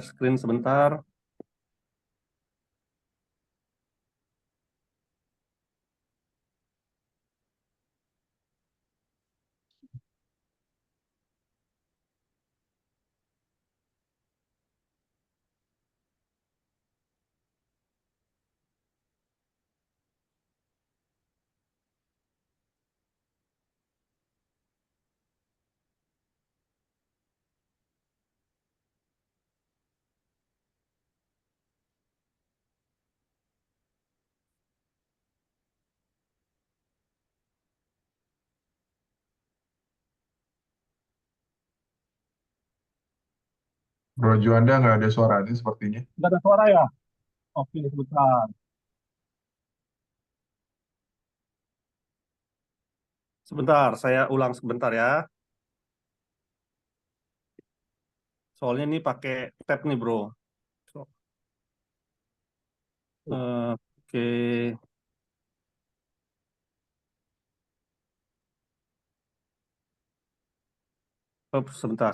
screen sebentar. Bro Juanda nggak ada suaranya sepertinya. Nggak ada suara ya? Oke, sebentar. Sebentar, saya ulang sebentar ya. Soalnya ini pakai tab nih, bro. Oke. Sebentar.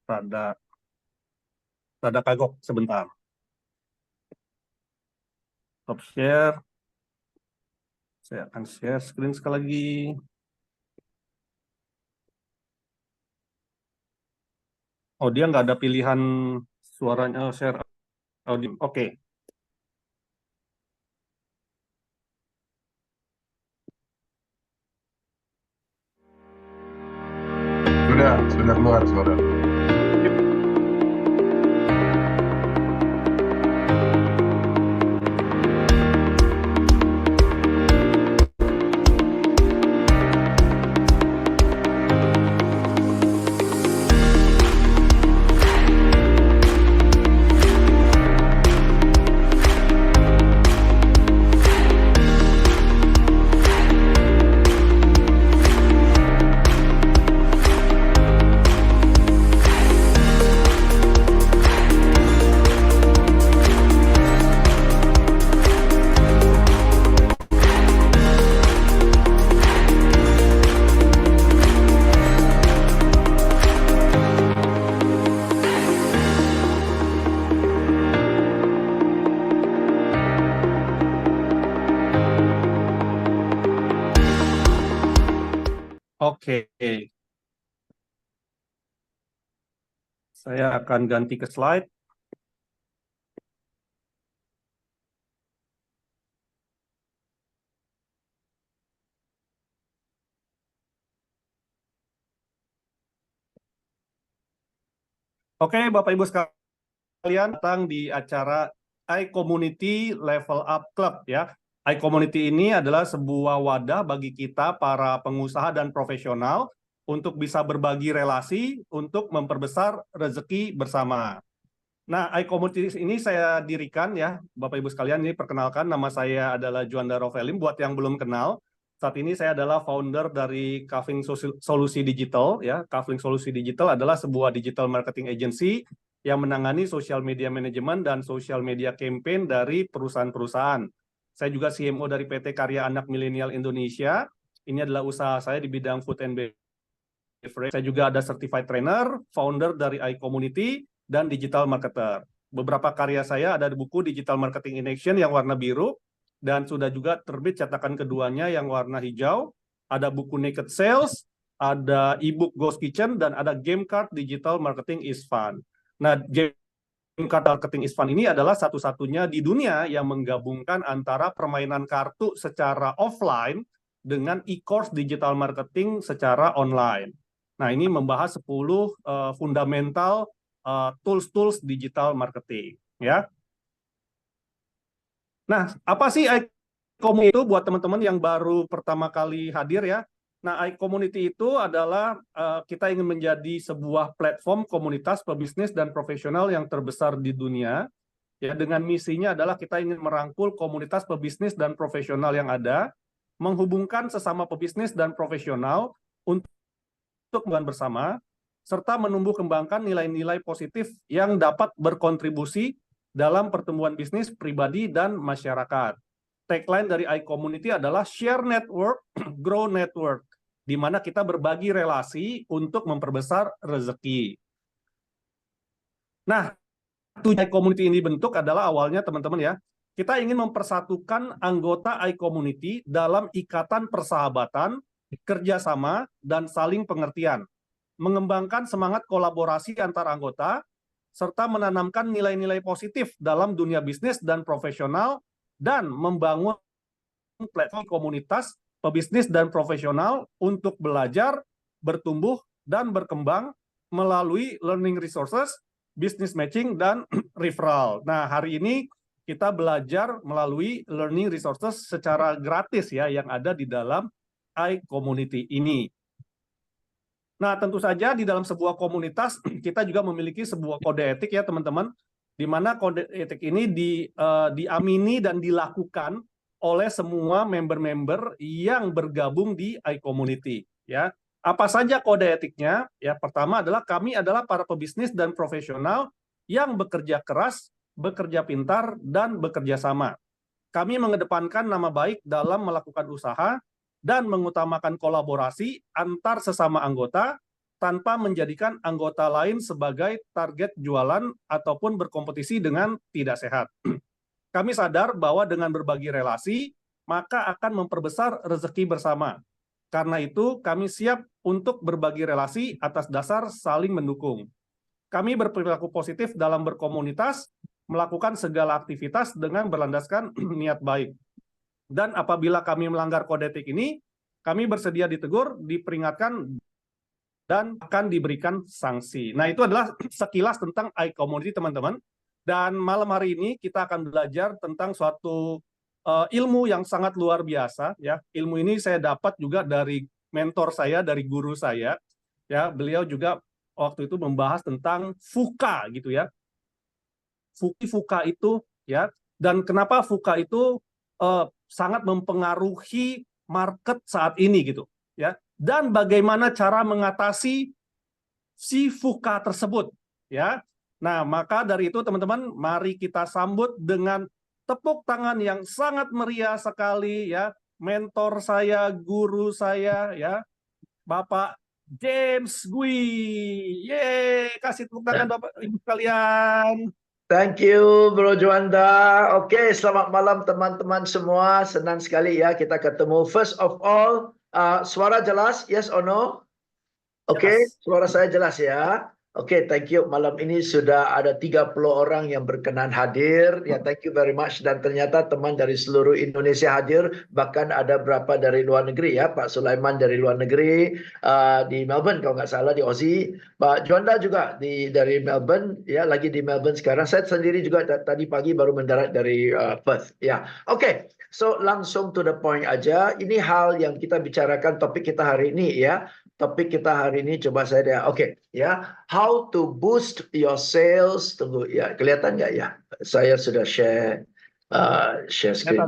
Rada, rada kagok sebentar. Stop share. Saya akan share screen sekali lagi. Oh, dia nggak ada pilihan suaranya. Oh, share audio. Oke. Sudah keluar suara. Oke. Saya akan ganti ke slide. Oke, Bapak Ibu sekalian, datang di acara iCommunity Level Up Club ya. iCommunity ini adalah sebuah wadah bagi kita para pengusaha dan profesional untuk bisa berbagi relasi untuk memperbesar rezeki bersama. Nah, iCommunity ini saya dirikan ya, Bapak Ibu sekalian, ini perkenalkan, nama saya adalah Juanda Rovelim. Buat yang belum kenal, saat ini saya adalah founder dari Kavling Solusi Digital ya. Kavling Solusi Digital adalah sebuah digital marketing agency yang menangani social media management dan social media campaign dari perusahaan-perusahaan. Saya juga CMO dari PT Karya Anak Milenial Indonesia. Ini adalah usaha saya di bidang food and beverage. Saya juga ada certified trainer, founder dari iCommunity, dan digital marketer. Beberapa karya saya ada di buku Digital Marketing in Action yang warna biru, dan sudah juga terbit cetakan keduanya yang warna hijau. Ada buku Naked Sales, ada ebook Ghost Kitchen, dan ada game card Digital Marketing is Fun. Nah, game card Marketing is Fun ini adalah satu-satunya di dunia yang menggabungkan antara permainan kartu secara offline dengan e-course digital marketing secara online. Nah, ini membahas 10 fundamental tools-tools digital marketing ya. Nah, apa sih iCommunity itu buat teman-teman yang baru pertama kali hadir ya? Nah, iCommunity itu adalah kita ingin menjadi sebuah platform komunitas pebisnis dan profesional yang terbesar di dunia. Ya, dengan misinya adalah kita ingin merangkul komunitas pebisnis dan profesional yang ada, menghubungkan sesama pebisnis dan profesional untuk bersama, serta menumbuh kembangkan nilai-nilai positif yang dapat berkontribusi dalam pertumbuhan bisnis pribadi dan masyarakat. Tagline dari iCommunity adalah Share Network, Grow Network, di mana kita berbagi relasi untuk memperbesar rezeki. Nah, tujuan community ini dibentuk adalah awalnya teman-teman ya, kita ingin mempersatukan anggota iCommunity dalam ikatan persahabatan, kerjasama, dan saling pengertian, mengembangkan semangat kolaborasi antar anggota, serta menanamkan nilai-nilai positif dalam dunia bisnis dan profesional, dan membangun platform komunitas pebisnis dan profesional untuk belajar, bertumbuh, dan berkembang melalui learning resources, business matching, dan referral. Nah, hari ini kita belajar melalui learning resources secara gratis ya yang ada di dalam iCommunity ini. Nah, tentu saja di dalam sebuah komunitas kita juga memiliki sebuah kode etik ya teman-teman, di mana kode etik ini diamini dan dilakukan oleh semua member-member yang bergabung di iCommunity ya. Apa saja kode etiknya? Ya, pertama adalah kami adalah para pebisnis dan profesional yang bekerja keras, bekerja pintar, dan bekerja sama. Kami mengedepankan nama baik dalam melakukan usaha dan mengutamakan kolaborasi antar sesama anggota tanpa menjadikan anggota lain sebagai target jualan ataupun berkompetisi dengan tidak sehat. Kami sadar bahwa dengan berbagi relasi, maka akan memperbesar rezeki bersama. Karena itu, kami siap untuk berbagi relasi atas dasar saling mendukung. Kami berperilaku positif dalam berkomunitas, melakukan segala aktivitas dengan berlandaskan niat baik. Dan apabila kami melanggar kode etik ini, kami bersedia ditegur, diperingatkan, dan akan diberikan sanksi. Nah, itu adalah sekilas tentang iCommunity, teman-teman. Dan malam hari ini kita akan belajar tentang suatu ilmu yang sangat luar biasa ya. Ilmu ini saya dapat juga dari mentor saya, dari guru saya ya. Beliau juga waktu itu membahas tentang VUCA gitu ya. VUCA itu ya, dan kenapa VUCA itu sangat mempengaruhi market saat ini gitu ya. Dan bagaimana cara mengatasi si VUCA tersebut ya. Nah, maka dari itu teman-teman, mari kita sambut dengan tepuk tangan yang sangat meriah sekali ya, mentor saya, guru saya ya, Bapak James Gui. Yeay, kasih tepuk tangan Bapak Ibu sekalian. Thank you Bro Juanda. Oke, selamat malam teman-teman semua. Senang sekali ya kita ketemu. First of all, suara jelas? Yes or no? Oke, suara saya jelas ya. Oke, thank you. Malam ini sudah ada 30 orang yang berkenan hadir. Ya, thank you very much. Dan ternyata teman dari seluruh Indonesia hadir. Bahkan ada berapa dari luar negeri ya. Pak Sulaiman dari luar negeri. Di Melbourne kalau nggak salah, di Aussie. Pak Juanda juga dari Melbourne. Ya, lagi di Melbourne sekarang. Saya sendiri juga tadi pagi baru mendarat dari Perth. Ya, oke. So, langsung to the point aja. Ini hal yang kita bicarakan topik kita hari ini ya. Topik kita hari ini coba saya oke ya, how to boost your sales. Tunggu ya, kelihatan nggak ya? Saya sudah share screen.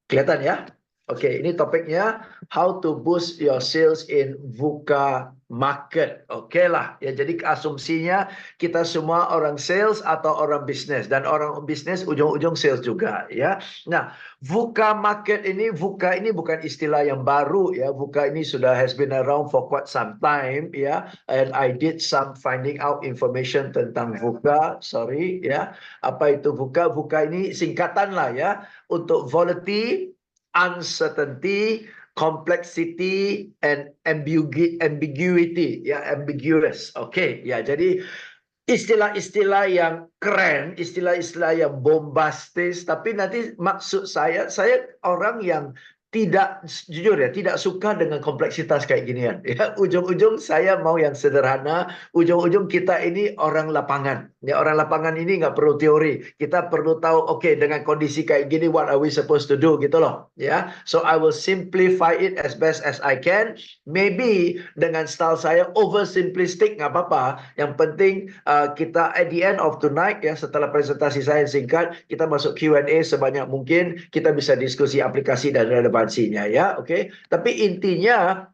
Kelihatan ya? Oke, ini topiknya how to boost your sales in VUCA market. Oke lah, ya jadi asumsinya kita semua orang sales atau orang bisnis, dan orang bisnis ujung-ujung sales juga ya. Nah, VUCA market ini, VUCA ini bukan istilah yang baru ya. VUCA ini sudah has been around for quite some time ya. And I did some finding out information tentang VUCA. Sorry ya. Apa itu VUCA? VUCA ini singkatan lah ya untuk volatility, uncertainty, complexity, and ambiguity ya, ambiguous. Oke, ya jadi istilah-istilah yang keren, istilah-istilah yang bombastis, tapi nanti maksud saya orang yang tidak, jujur ya, tidak suka dengan kompleksitas kayak ginian ya. Ujung-ujung saya mau yang sederhana. Ujung-ujung kita ini orang lapangan ya. Orang lapangan ini nggak perlu teori, kita perlu tahu oke, dengan kondisi kayak gini what are we supposed to do gitu loh ya. So I will simplify it as best as I can. Maybe dengan style saya oversimplistic nggak apa-apa. Yang penting kita at the end of tonight ya, setelah presentasi saya singkat, kita masuk Q&A sebanyak mungkin, kita bisa diskusi aplikasi dan relevansinya ya. Oke. Tapi intinya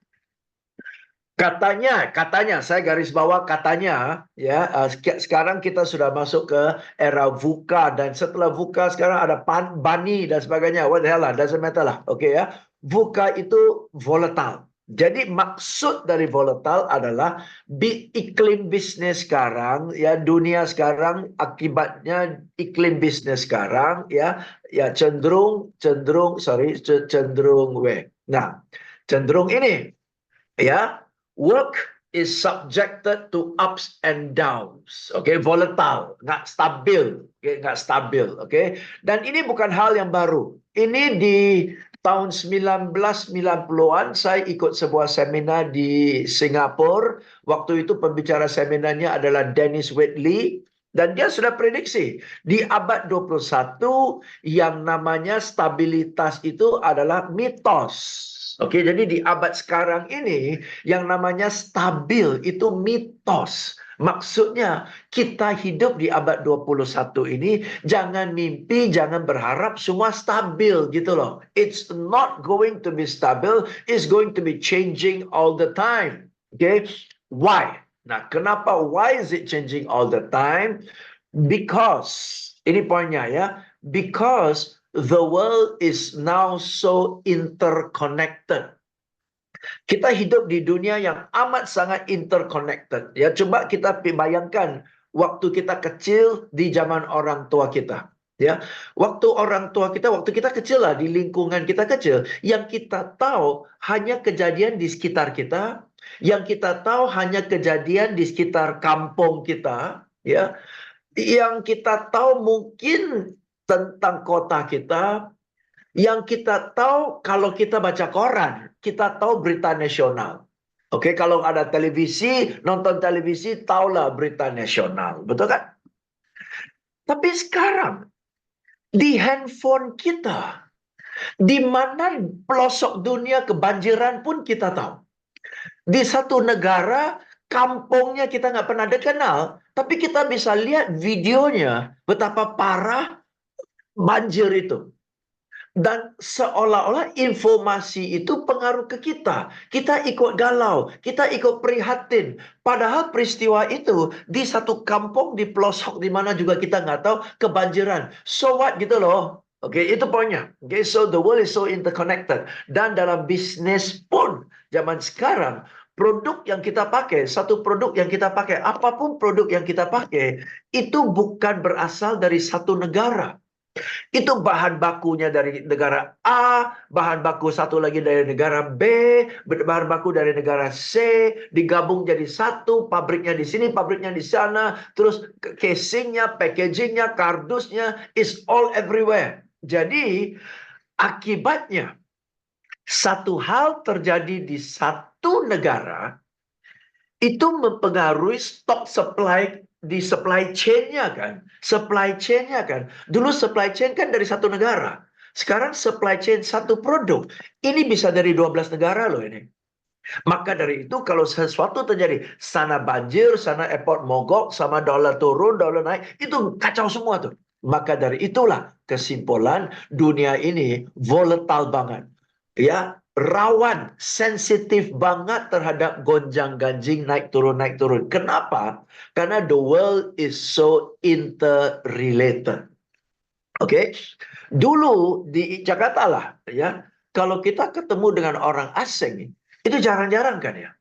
katanya saya garis bawah katanya ya, sekarang kita sudah masuk ke era VUCA, dan setelah VUCA sekarang ada BANI dan sebagainya. What the hell lah, doesn't matter lah. Oke ya. VUCA itu volatile Jadi maksud dari volatile adalah iklim bisnis sekarang, ya dunia sekarang akibatnya iklim bisnis sekarang, ya cenderung Nah, cenderung ini, ya, work is subjected to ups and downs. Oke, volatile, nggak stabil, nggak stabil. Oke, dan ini bukan hal yang baru. Ini di tahun 1990-an saya ikut sebuah seminar di Singapura. Waktu itu pembicara seminarnya adalah Dennis Waitley. Dan dia sudah prediksi di abad 21 yang namanya stabilitas itu adalah mitos. Oke, jadi di abad sekarang ini yang namanya stabil itu mitos. Maksudnya kita hidup di abad 21 ini jangan mimpi, jangan berharap semua stabil gitu loh. It's not going to be stable, it's going to be changing all the time. Okay? Why? Nah, kenapa why is it changing all the time? Because ini poinnya ya, because the world is now so interconnected. Kita hidup di dunia yang amat sangat interconnected. Ya, coba kita bayangkan waktu kita kecil di zaman orang tua kita. Ya, waktu kita kecil lah, di lingkungan kita kecil, yang kita tahu hanya kejadian di sekitar kita, yang kita tahu hanya kejadian di sekitar kampung kita, ya, yang kita tahu mungkin tentang kota kita, yang kita tahu kalau kita baca koran, kita tahu berita nasional. Oke, kalau ada televisi, nonton televisi, tahulah berita nasional. Betul kan? Tapi sekarang, di handphone kita, di mana pelosok dunia kebanjiran pun kita tahu. Di satu negara, kampungnya kita nggak pernah kenal, tapi kita bisa lihat videonya, betapa parah banjir itu. Dan seolah-olah informasi itu pengaruh ke kita. Kita ikut galau, kita ikut prihatin. Padahal peristiwa itu di satu kampung di pelosok di mana juga kita nggak tahu kebanjiran. So what gitu loh. Oke, itu poinnya. Oke, so the world is so interconnected. Dan dalam bisnis pun zaman sekarang, produk yang kita pakai, satu produk yang kita pakai, apapun produk yang kita pakai, itu bukan berasal dari satu negara. Itu bahan bakunya dari negara A, bahan baku satu lagi dari negara B, bahan baku dari negara C, digabung jadi satu, pabriknya di sini, pabriknya di sana, terus casingnya, packagingnya, kardusnya, is all everywhere. Jadi akibatnya satu hal terjadi di satu negara, itu mempengaruhi stok supply di supply chain-nya kan. Supply chain-nya kan. Dulu supply chain kan dari satu negara. Sekarang supply chain satu produk. Ini bisa dari 12 negara loh ini. Maka dari itu kalau sesuatu terjadi, sana banjir, sana airport mogok, sama dolar turun, dolar naik, itu kacau semua tuh. Maka dari itulah kesimpulan dunia ini volatile banget. Ya, rawan, sensitif banget terhadap gonjang-ganjing naik turun. Kenapa? Karena the world is so interrelated. Oke, dulu di Jakarta lah, ya, kalau kita ketemu dengan orang asing, itu jarang-jarang kan ya.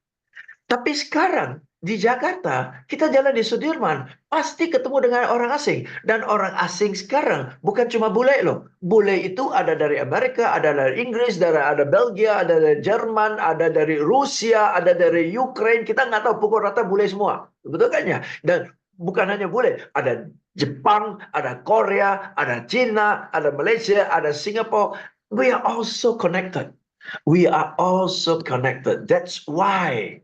Tapi sekarang di Jakarta, kita jalan di Sudirman, pasti ketemu dengan orang asing. Dan orang asing sekarang bukan cuma bule loh. Bule itu ada dari Amerika, ada dari Inggris, ada Belgia, ada dari Jerman, ada dari Rusia, ada dari Ukraine. Kita nggak tahu, pukul rata bule semua. Betul kan ya? Dan bukan hanya bule, ada Jepang, ada Korea, ada Cina, ada Malaysia, ada Singapura. We are also connected. We are also connected. That's why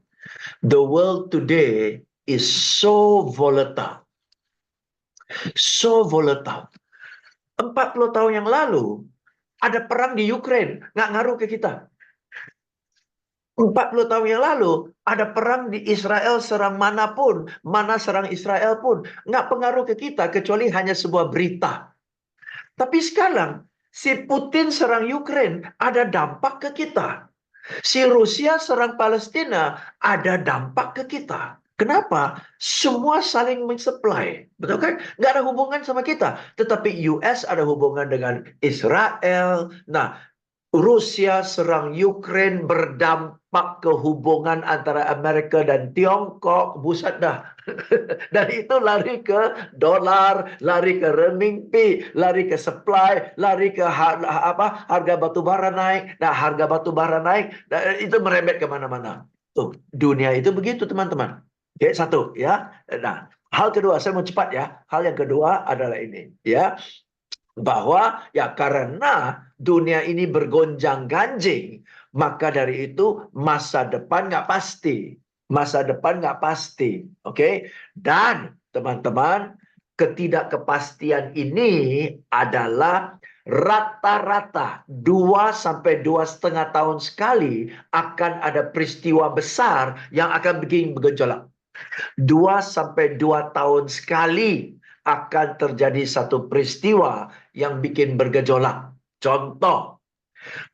the world today is so volatile. So volatile. 40 tahun yang lalu, ada perang di Ukraine, nggak ngaruh ke kita. 40 tahun yang lalu, ada perang di Israel serang manapun, mana serang Israel pun, nggak pengaruh ke kita, kecuali hanya sebuah berita. Tapi sekarang, si Putin serang Ukraine, ada dampak ke kita. Si Rusia serang Palestina, ada dampak ke kita. Kenapa? Semua saling mensupply. Betul kan? Nggak ada hubungan sama kita. Tetapi US ada hubungan dengan Israel. Nah, Rusia serang Ukraine berdampak ke hubungan antara Amerika dan Tiongkok, buset dah. Dan itu lari ke dolar, lari ke renminbi, lari ke supply, lari ke harga batu bara naik. Nah, harga batu bara naik, itu merembet kemana-mana. Tuh, dunia itu begitu, teman-teman. Oke, satu ya. Nah, hal kedua, saya mau cepat ya. Hal yang kedua adalah ini, ya, bahwa ya karena dunia ini bergonjang-ganjing, maka dari itu masa depan nggak pasti. Masa depan nggak pasti. Oke? Dan teman-teman, ketidakkepastian ini adalah rata-rata 2 sampai 2,5 tahun sekali akan ada peristiwa besar yang akan bikin bergejolak. 2 sampai 2 tahun sekali akan terjadi satu peristiwa yang bikin bergejolak. Contoh,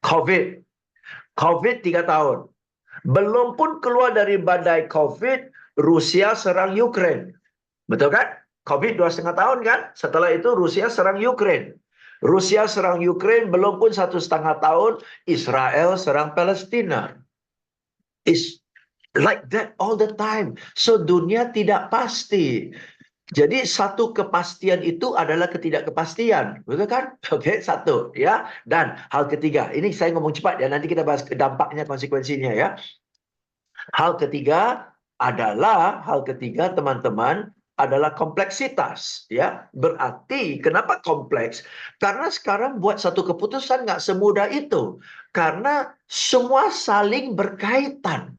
COVID. COVID 3 tahun. Belum pun keluar dari badai COVID, Rusia serang Ukraine. Betul kan? COVID 2,5 tahun kan? Setelah itu Rusia serang Ukraine. Rusia serang Ukraine, belum pun 1,5 tahun, Israel serang Palestina. It's like that all the time. So dunia tidak pasti. Jadi satu kepastian itu adalah ketidakkepastian, betul kan? Oke, satu ya. Dan hal ketiga, ini saya ngomong cepat ya, nanti kita bahas dampaknya, konsekuensinya ya. Hal ketiga, teman-teman, adalah kompleksitas ya. Berarti kenapa kompleks? Karena sekarang buat satu keputusan nggak semudah itu. Karena semua saling berkaitan.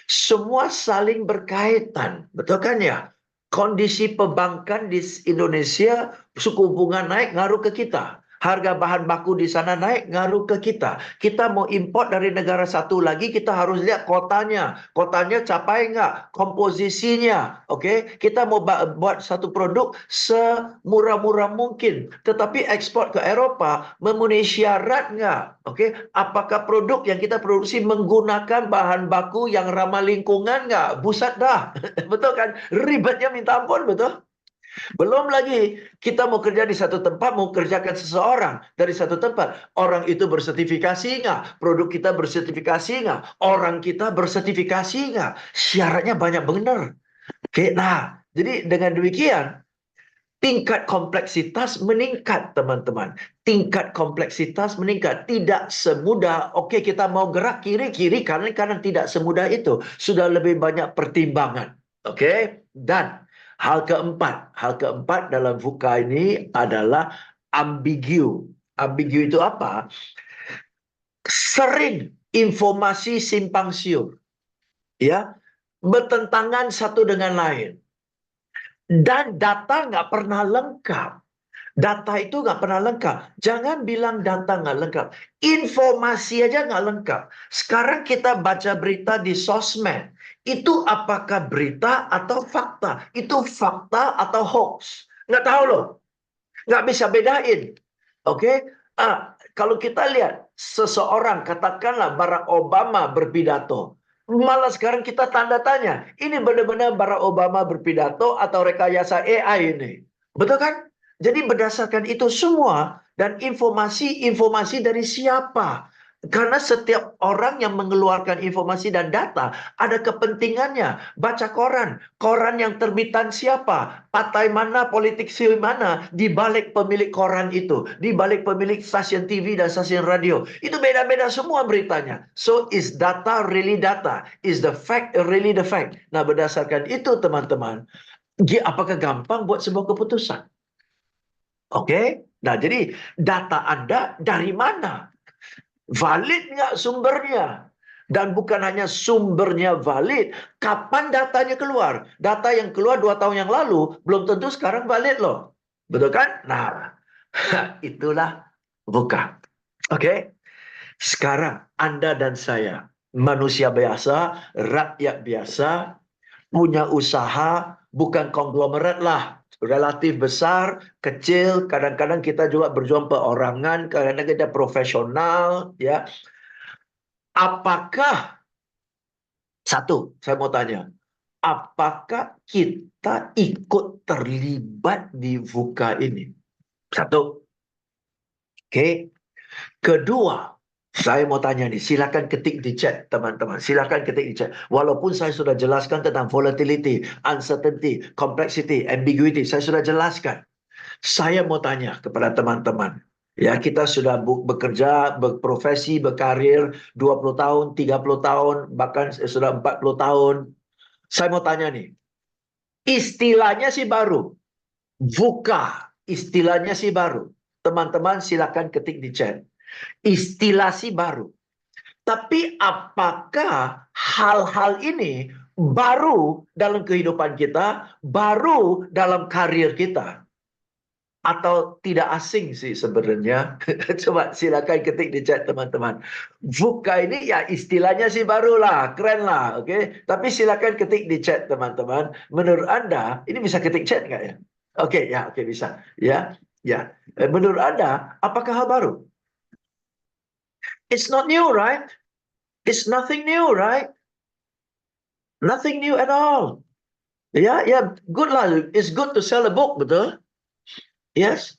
Semua saling berkaitan, betul kan ya? Kondisi perbankan di Indonesia, suku bunga naik, ngaruh ke kita. Harga bahan baku di sana naik, ngaruh ke kita. Kita mau import dari negara satu lagi, kita harus lihat kotanya. Kotanya capai nggak? Komposisinya. Oke? Kita mau buat satu produk semurah-murah mungkin. Tetapi ekspor ke Eropa memenuhi syarat nggak? Oke? Apakah produk yang kita produksi menggunakan bahan baku yang ramah lingkungan nggak? Buset dah. Betul kan? Ribetnya minta ampun, betul? Belum lagi kita mau kerja di satu tempat, mau kerjakan seseorang dari satu tempat. Orang itu bersertifikasi nggak? Produk kita bersertifikasi nggak? Orang kita bersertifikasi nggak? Syaratnya banyak benar. Oke, nah, jadi dengan demikian tingkat kompleksitas meningkat, teman-teman. Tingkat kompleksitas meningkat. Tidak semudah, oke kita mau gerak kiri-kiri, kanan-kanan, tidak semudah itu. Sudah lebih banyak pertimbangan. Oke, dan hal keempat dalam VUCA ini adalah ambigu. Ambigu itu apa? Sering informasi simpang siur, ya, bertentangan satu dengan lain, dan data nggak pernah lengkap. Data itu nggak pernah lengkap. Jangan bilang data nggak lengkap. Informasi aja nggak lengkap. Sekarang kita baca berita di sosmed. Itu apakah berita atau fakta? Itu fakta atau hoax? Nggak tahu loh. Nggak bisa bedain. Oke? Kalau kita lihat seseorang, katakanlah Barack Obama berpidato. Malah sekarang kita tanda tanya. Ini benar-benar Barack Obama berpidato atau rekayasa AI ini? Betul kan? Jadi berdasarkan itu semua dan informasi dari siapa? Karena setiap orang yang mengeluarkan informasi dan data ada kepentingannya. Baca koran, koran yang terbitan siapa? Partai mana, politik mana di balik pemilik koran itu, di balik pemilik stasiun TV dan stasiun radio. Itu beda-beda semua beritanya. So is data really data? Is the fact really the fact? Nah, berdasarkan itu teman-teman, apakah gampang buat sebuah keputusan? Oke, nah jadi data Anda dari mana? Valid nggak sumbernya? Dan bukan hanya sumbernya valid, kapan datanya keluar? Data yang keluar 2 tahun yang lalu, belum tentu sekarang valid loh. Betul kan? Nah, itulah VUCA. Oke, sekarang Anda dan saya, manusia biasa, rakyat biasa, punya usaha, bukan konglomerat lah. Relatif besar, kecil, kadang-kadang kita juga berjuang perorangan, kadang-kadang kita profesional, ya. Apakah, satu, saya mau tanya, apakah kita ikut terlibat di VUCA ini? Satu. Oke. Kedua, Saya mau tanya nih, silakan ketik di chat teman-teman. Silakan ketik di chat. Walaupun saya sudah jelaskan tentang volatility, uncertainty, complexity, ambiguity, saya sudah jelaskan. Saya mau tanya kepada teman-teman. Ya, kita sudah bekerja, berprofesi, berkarir 20 tahun, 30 tahun, bahkan sudah 40 tahun. Saya mau tanya nih, istilahnya sih baru. VUCA, istilahnya sih baru. Teman-teman silakan ketik di chat. Istilah sih baru. Tapi apakah hal-hal ini baru dalam kehidupan kita, baru dalam karir kita? Atau tidak asing sih sebenarnya? Coba silakan ketik di chat teman-teman. VUCA ini ya istilahnya sih baru lah, keren lah, oke? Tapi silakan ketik di chat teman-teman. Menurut Anda, ini bisa ketik chat nggak ya? Oke, ya, oke bisa. Ya, ya. Menurut Anda, apakah hal baru? It's not new, right? It's nothing new, right? Nothing new at all. Ya, ya, good lah. It's good to sell a book, betul? Yes.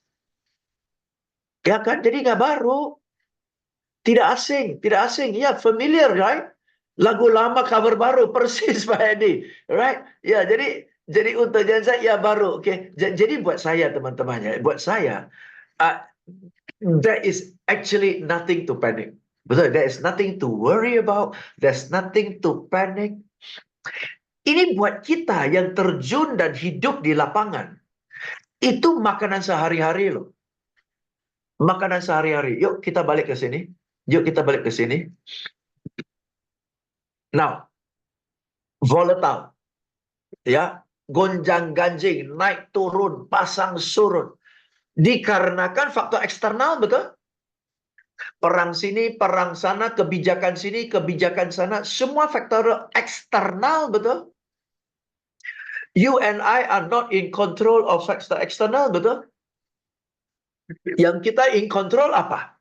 Ya kan, jadi nggak baru. Tidak asing, tidak asing. Ya, familiar, right? Lagu lama, cover baru, persis Pak Edi, right? Ya, jadi untuk jangan saya ya baru, oke. Jadi buat saya teman-teman ya, buat saya, there is actually nothing to panic. Betul, there is nothing to worry about. There's nothing to panic. Ini buat kita yang terjun dan hidup di lapangan. Itu makanan sehari-hari loh. Makanan sehari-hari. Yuk kita balik ke sini. Yuk kita balik ke sini. Now, volatile. Ya, gonjang-ganjing, naik turun, pasang surut. Dikarenakan faktor eksternal, betul? Perang sini, perang sana, kebijakan sini, kebijakan sana. Semua faktor eksternal, betul? You and I are not in control of factor eksternal, betul? Yang kita in control apa?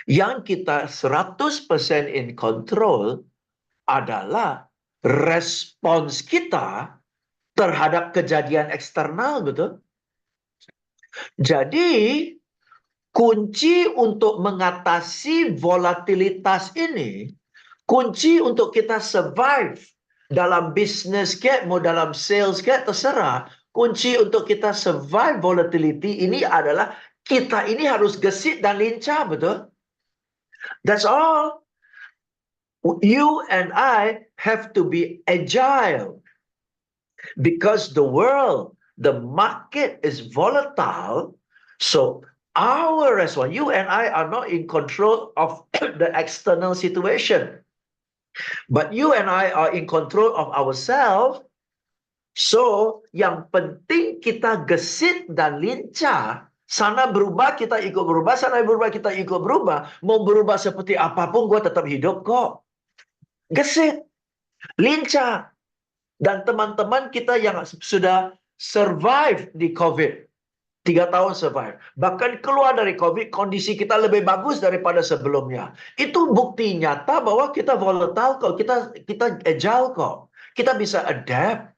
Yang kita 100% in control adalah respons kita terhadap kejadian eksternal, betul? Jadi, kunci untuk mengatasi volatilitas ini, kunci untuk kita survive dalam bisnis ke, mau dalam sales ke, terserah. Kunci untuk kita survive volatility ini adalah kita ini harus gesit dan lincah, betul? That's all. You and I have to be agile because the world, the market is volatile. So our response, you and I are not in control of the external situation, but you and I are in control of ourselves. So yang penting kita gesit dan lincah. Sana berubah, kita ikut berubah. Sana berubah, kita ikut berubah. Mau berubah seperti apapun, gue tetap hidup kok. Gesit, lincah. Dan teman-teman kita yang sudah survive di COVID, 3 tahun survive. Bahkan keluar dari COVID, kondisi kita lebih bagus daripada sebelumnya. Itu bukti nyata bahwa kita volatile kok. Kita agile kok. Kita bisa adapt.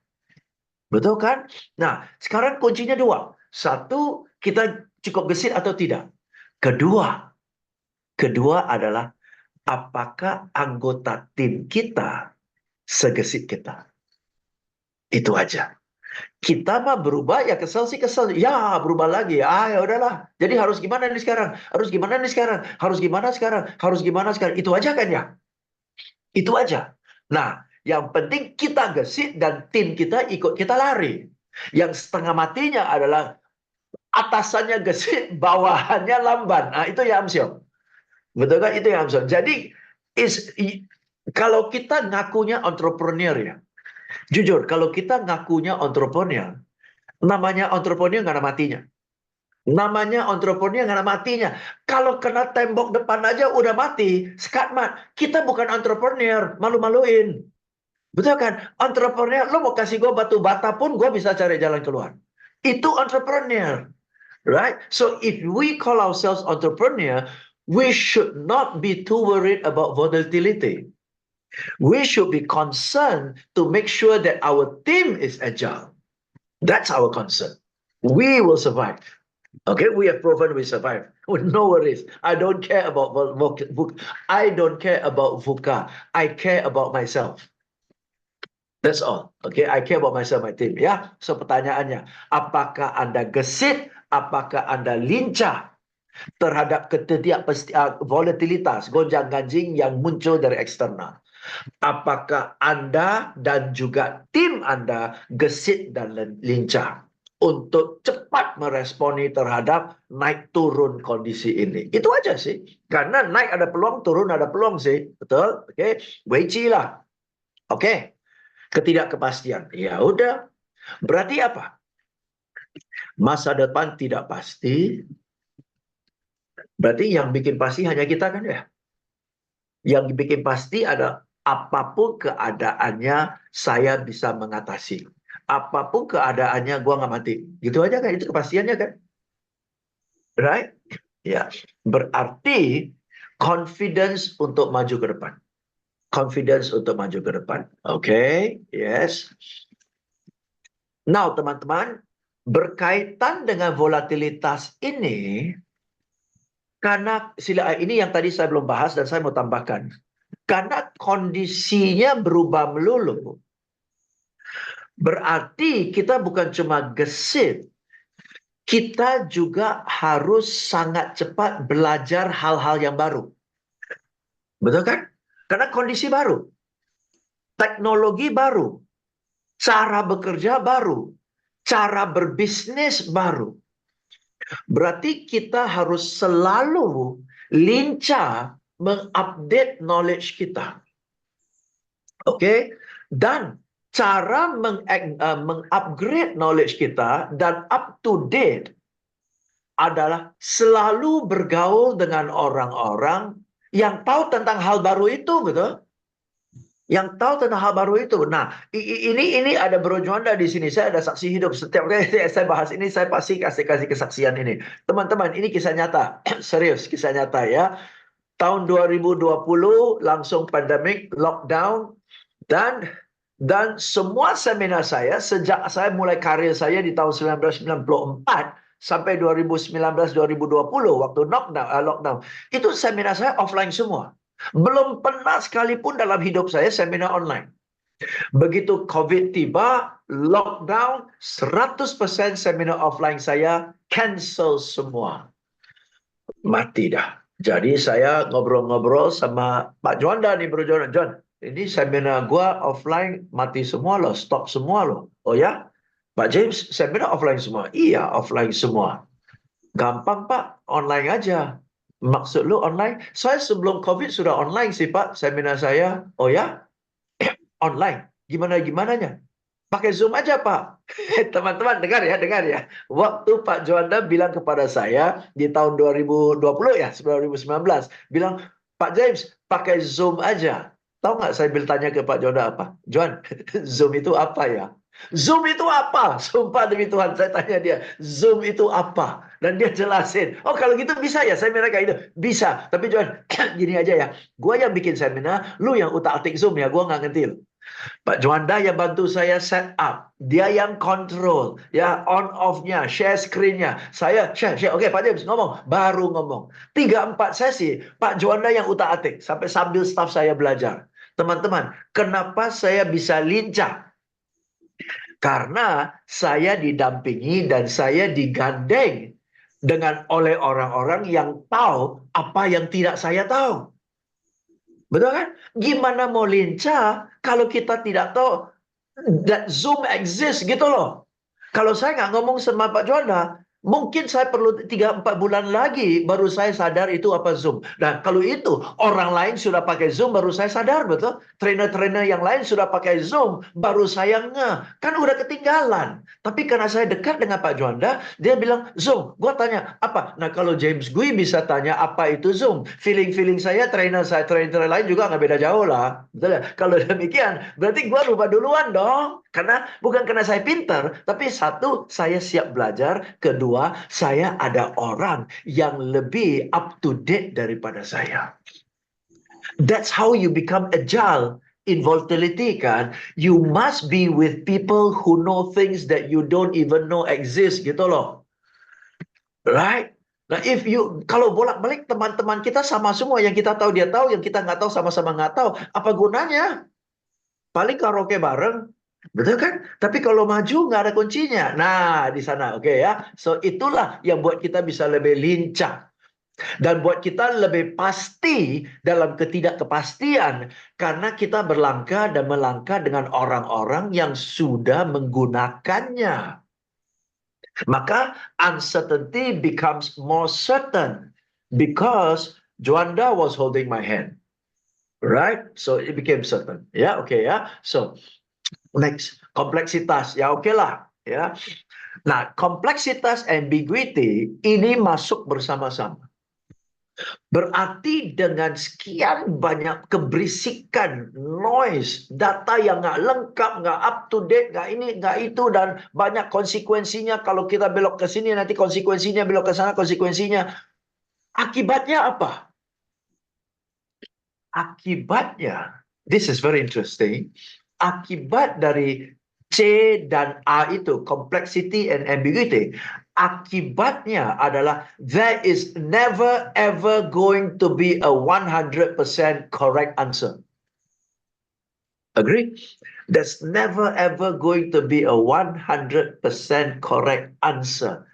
Betul kan? Nah, sekarang kuncinya 2. 1, kita cukup gesit atau tidak. Kedua adalah apakah anggota tim kita segesit kita. Itu aja. Kita mah berubah ya kesel sih kesel. Ya berubah lagi. Ya udahlah. Jadi harus gimana nih sekarang? Harus gimana nih sekarang? Harus gimana sekarang? Harus gimana sekarang? Itu aja kan ya? Itu aja. Nah, yang penting kita gesit dan tim kita ikut kita lari. Yang setengah matinya adalah atasannya gesit, bawahannya lamban. Nah, itu ya Amsyong. Betul kan? Itu ya Amsyong. Jadi kalau kita ngakunya entrepreneur ya. Jujur, kalau kita ngakunya entrepreneur, namanya entrepreneur nggak ada matinya. Namanya entrepreneur nggak ada matinya. Kalau kena tembok depan aja udah mati, skatmat. Kita bukan entrepreneur, malu-maluin. Betul kan? Entrepreneur, lo mau kasih gue batu bata pun gue bisa cari jalan keluar. Itu entrepreneur. Right? So if we call ourselves entrepreneur, we should not be too worried about volatility. We should be concerned to make sure that our team is agile. That's our concern. We will survive. Okay, we have proven we survive. No worries. I don't care about I don't care about VUCA. I care about myself. That's all. Okay, I care about myself, my team. Ya, so pertanyaannya, apakah Anda gesit? Apakah Anda lincah terhadap volatilitas, gonjang-ganjing yang muncul dari eksternal? Apakah Anda dan juga tim Anda gesit dan lincah untuk cepat meresponi terhadap naik turun kondisi ini? Itu aja sih. Karena naik ada peluang, turun ada peluang sih. Betul? Oke, Weiqi lah. Oke. Ketidakkepastian. Ya udah. Berarti apa? Masa depan tidak pasti. Berarti yang bikin pasti hanya kita kan ya? Yang bikin pasti ada apapun keadaannya saya bisa mengatasi. Apapun keadaannya gua nggak mati. Gitu aja kan? Itu kepastiannya kan? Right? Ya. Berarti confidence untuk maju ke depan. Confidence untuk maju ke depan. Oke, yes. Now, teman-teman, berkaitan dengan volatilitas ini, karena ini yang tadi saya belum bahas dan saya mau tambahkan. Karena kondisinya berubah melulu, berarti kita bukan cuma gesit, kita juga harus sangat cepat belajar hal-hal yang baru. Betul kan? Karena kondisi baru, teknologi baru, cara bekerja baru, cara berbisnis baru. Berarti kita harus selalu lincah mengupdate knowledge kita. Oke? Dan cara mengupgrade knowledge kita dan up to date adalah selalu bergaul dengan orang-orang yang tahu tentang hal baru itu, betul? Yang tahu tentang hal baru itu. Nah, ini ada Bro Juanda di sini. Saya ada saksi hidup. Setiap kali saya bahas ini, saya pasti kasih kesaksian ini. Teman-teman, ini kisah nyata. Serius, kisah nyata ya. Tahun 2020 langsung pandemik, lockdown, dan semua seminar saya sejak saya mulai karir saya di tahun 1994 sampai 2019-2020 waktu lockdown, itu seminar saya offline semua. Belum pernah sekalipun dalam hidup saya seminar online. Begitu COVID tiba, lockdown, 100% seminar offline saya cancel semua. Mati dah. Jadi saya ngobrol-ngobrol sama Pak Juanda nih, Bro Juanda. John, ini seminar gua offline mati semua loh, stop semua loh. Oh ya? Pak James, seminar offline semua? Iya, offline semua. Gampang Pak, online aja. Maksud lu online? Saya sebelum COVID sudah online sih Pak, seminar saya. Oh ya? Online. Gimana-gimananya? Pakai Zoom aja Pak. Teman-teman dengar ya. Waktu Pak Juanda bilang kepada saya di tahun 2020 ya, 2019, bilang, Pak James, pakai Zoom aja. Tahu nggak saya bertanya ke Pak Juanda apa? Juan, Zoom itu apa ya? Zoom itu apa? Sumpah demi Tuhan, saya tanya dia, Zoom itu apa? Dan dia jelasin, oh kalau gitu bisa ya seminar kayak itu? Bisa, tapi Juan, gini aja ya, gue yang bikin seminar, lu yang utak-atik Zoom ya, gue nggak ngerti. Pak Juanda yang bantu saya set up, dia yang control, ya on off-nya, share screen-nya, saya share. Oke, Pak James ngomong, baru ngomong. 3-4 sesi, Pak Juanda yang utak-atik, sampai sambil staff saya belajar. Teman-teman, kenapa saya bisa lincah? Karena saya didampingi dan saya digandeng oleh orang-orang yang tahu apa yang tidak saya tahu. Betul kan? Gimana mau lincah kalau kita tidak tahu that Zoom exist gitu loh. Kalau saya nggak ngomong sama Pak Juanda, mungkin saya perlu 3-4 bulan lagi baru saya sadar itu apa Zoom. Nah, kalau itu orang lain sudah pakai Zoom baru saya sadar, betul? Trainer-trainer yang lain sudah pakai Zoom baru saya ngeh. Kan udah ketinggalan. Tapi karena saya dekat dengan Pak Juanda, dia bilang Zoom. Gua tanya, apa? Nah, kalau James Gui bisa tanya apa itu Zoom. Feeling saya, trainer lain juga nggak beda jauh lah. Betul ya? Kalau demikian, berarti gua rubah duluan dong. Karena bukan karena saya pintar, tapi satu, saya siap belajar. Kedua, saya ada orang yang lebih up to date daripada saya. That's how you become agile in volatility kan. You must be with people who know things that you don't even know exist gitu loh. Right? Nah, kalau bolak-balik teman-teman kita sama semua, yang kita tahu dia tahu, yang kita nggak tahu sama-sama nggak tahu, apa gunanya? Paling karaoke bareng, betul kan? Tapi kalau maju nggak ada kuncinya. Nah, di sana, oke ya. So itulah yang buat kita bisa lebih lincah dan buat kita lebih pasti dalam ketidakkepastian, karena kita berlangkah dan melangkah dengan orang-orang yang sudah menggunakannya. Maka uncertainty becomes more certain because Juanda was holding my hand. Right? So it became certain. Ya, oke ya. So next, kompleksitas. Ya, oke lah. Ya. Nah, kompleksitas ambiguity ini masuk bersama-sama. Berarti dengan sekian banyak keberisikan, noise, data yang nggak lengkap, nggak up to date, nggak ini, nggak itu, dan banyak konsekuensinya. Kalau kita belok ke sini, nanti konsekuensinya, belok ke sana, konsekuensinya. Akibatnya apa? Akibatnya, this is very interesting, akibat dari C dan A itu, complexity and ambiguity, akibatnya adalah there is never ever going to be a 100% correct answer. Agree? There's never ever going to be a 100% correct answer.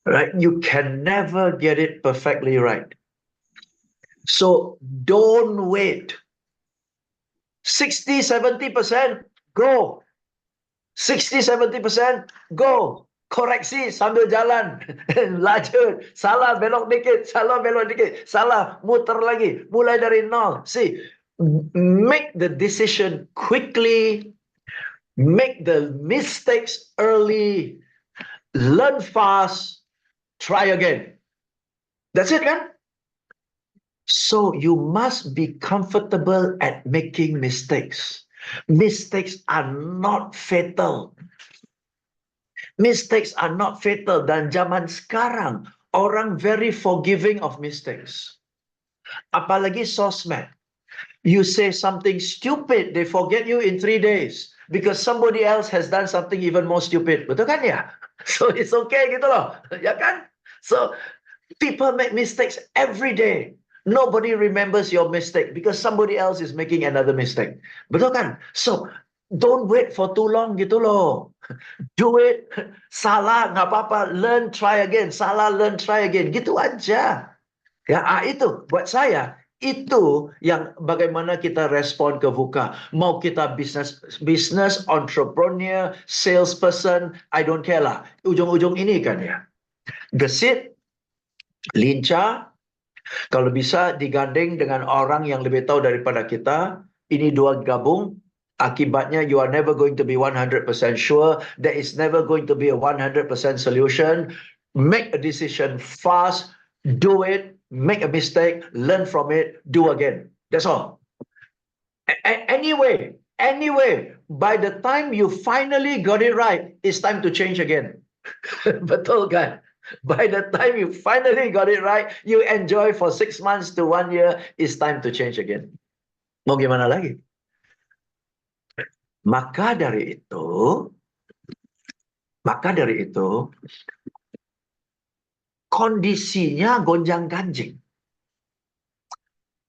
Right? You can never get it perfectly right. So don't wait. 60-70% go. 60-70% go. Koreksi sambil jalan. Lanjut. Salah belok dikit. Salah belok dikit. Salah muter lagi. Mulai dari nol. See, make the decision quickly. Make the mistakes early. Learn fast. Try again. That's it, kan? So you must be comfortable at making mistakes. Mistakes are not fatal. Mistakes are not fatal. Dan zaman sekarang, orang very forgiving of mistakes. Apalagi sosmed. You say something stupid, they forget you in 3 days. Because somebody else has done something even more stupid. Betul kan ya? So it's okay gitu loh. Ya kan? So people make mistakes every day. Nobody remembers your mistake because somebody else is making another mistake. Betul kan? So, don't wait for too long gitu loh. Do it. Salah, nggak apa-apa. Learn, try again. Salah, learn, try again. Gitu aja. Ya, itu buat saya. Itu yang bagaimana kita respon ke VUCA. Mau kita business entrepreneur, salesperson, I don't care lah. Ujung-ujung ini kan ya. Gesit, lincah, kalau bisa digandeng dengan orang yang lebih tahu daripada kita, ini dua gabung, akibatnya you are never going to be 100% sure, there is never going to be a 100% solution. Make a decision fast, do it, make a mistake, learn from it, do again. That's all. Anyway, by the time you finally got it right, it's time to change again. Betul kan? By the time you finally got it right, you enjoy for 6 months to 1 year, it's time to change again. Mau gimana lagi? Maka dari itu, kondisinya gonjang-ganjing.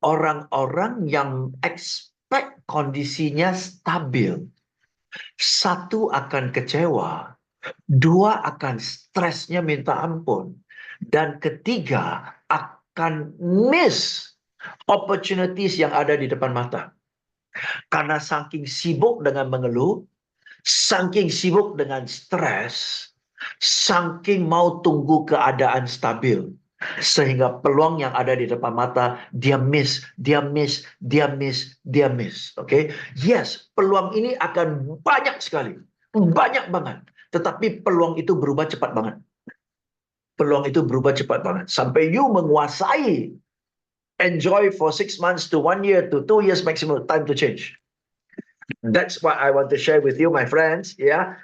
Orang-orang yang expect kondisinya stabil, satu akan kecewa, dua akan stresnya minta ampun, dan ketiga akan miss opportunities yang ada di depan mata. Karena saking sibuk dengan mengeluh, saking sibuk dengan stres, saking mau tunggu keadaan stabil, sehingga peluang yang ada di depan mata dia miss. Okay? Yes, peluang ini akan banyak sekali, banyak banget. Tetapi peluang itu berubah cepat banget. Sampai you menguasai, enjoy for 6 months to 1 year to 2 years maximum, time to change. That's what I want to share with you, my friends. Ya,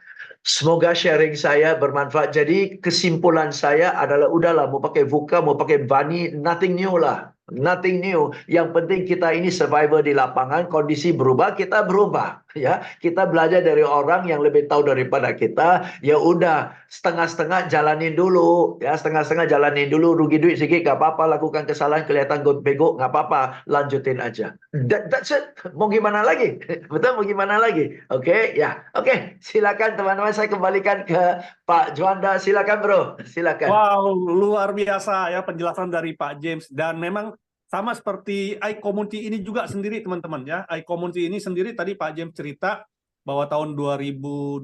semoga sharing saya bermanfaat. Jadi kesimpulan saya adalah, udahlah, mau pakai VUCA, mau pakai Bani, nothing new lah. Nothing new. Yang penting kita ini survivor di lapangan, kondisi berubah, kita berubah. Ya, kita belajar dari orang yang lebih tahu daripada kita. Ya udah, setengah-setengah jalanin dulu. Ya, setengah-setengah jalanin dulu. Rugi duit sedikit, gak apa-apa. Lakukan kesalahan, kelihatan bego, gak apa-apa. Lanjutin aja. That's it. Mau gimana lagi? Betul, mau gimana lagi? Oke, ya. Oke, silakan teman-teman. Saya kembalikan ke Pak Juanda. Silakan bro, silakan. Wow, luar biasa ya penjelasan dari Pak James. Dan memang sama seperti iCommunity ini juga sendiri teman-teman ya. iCommunity ini sendiri tadi Pak James cerita bahwa tahun 2020,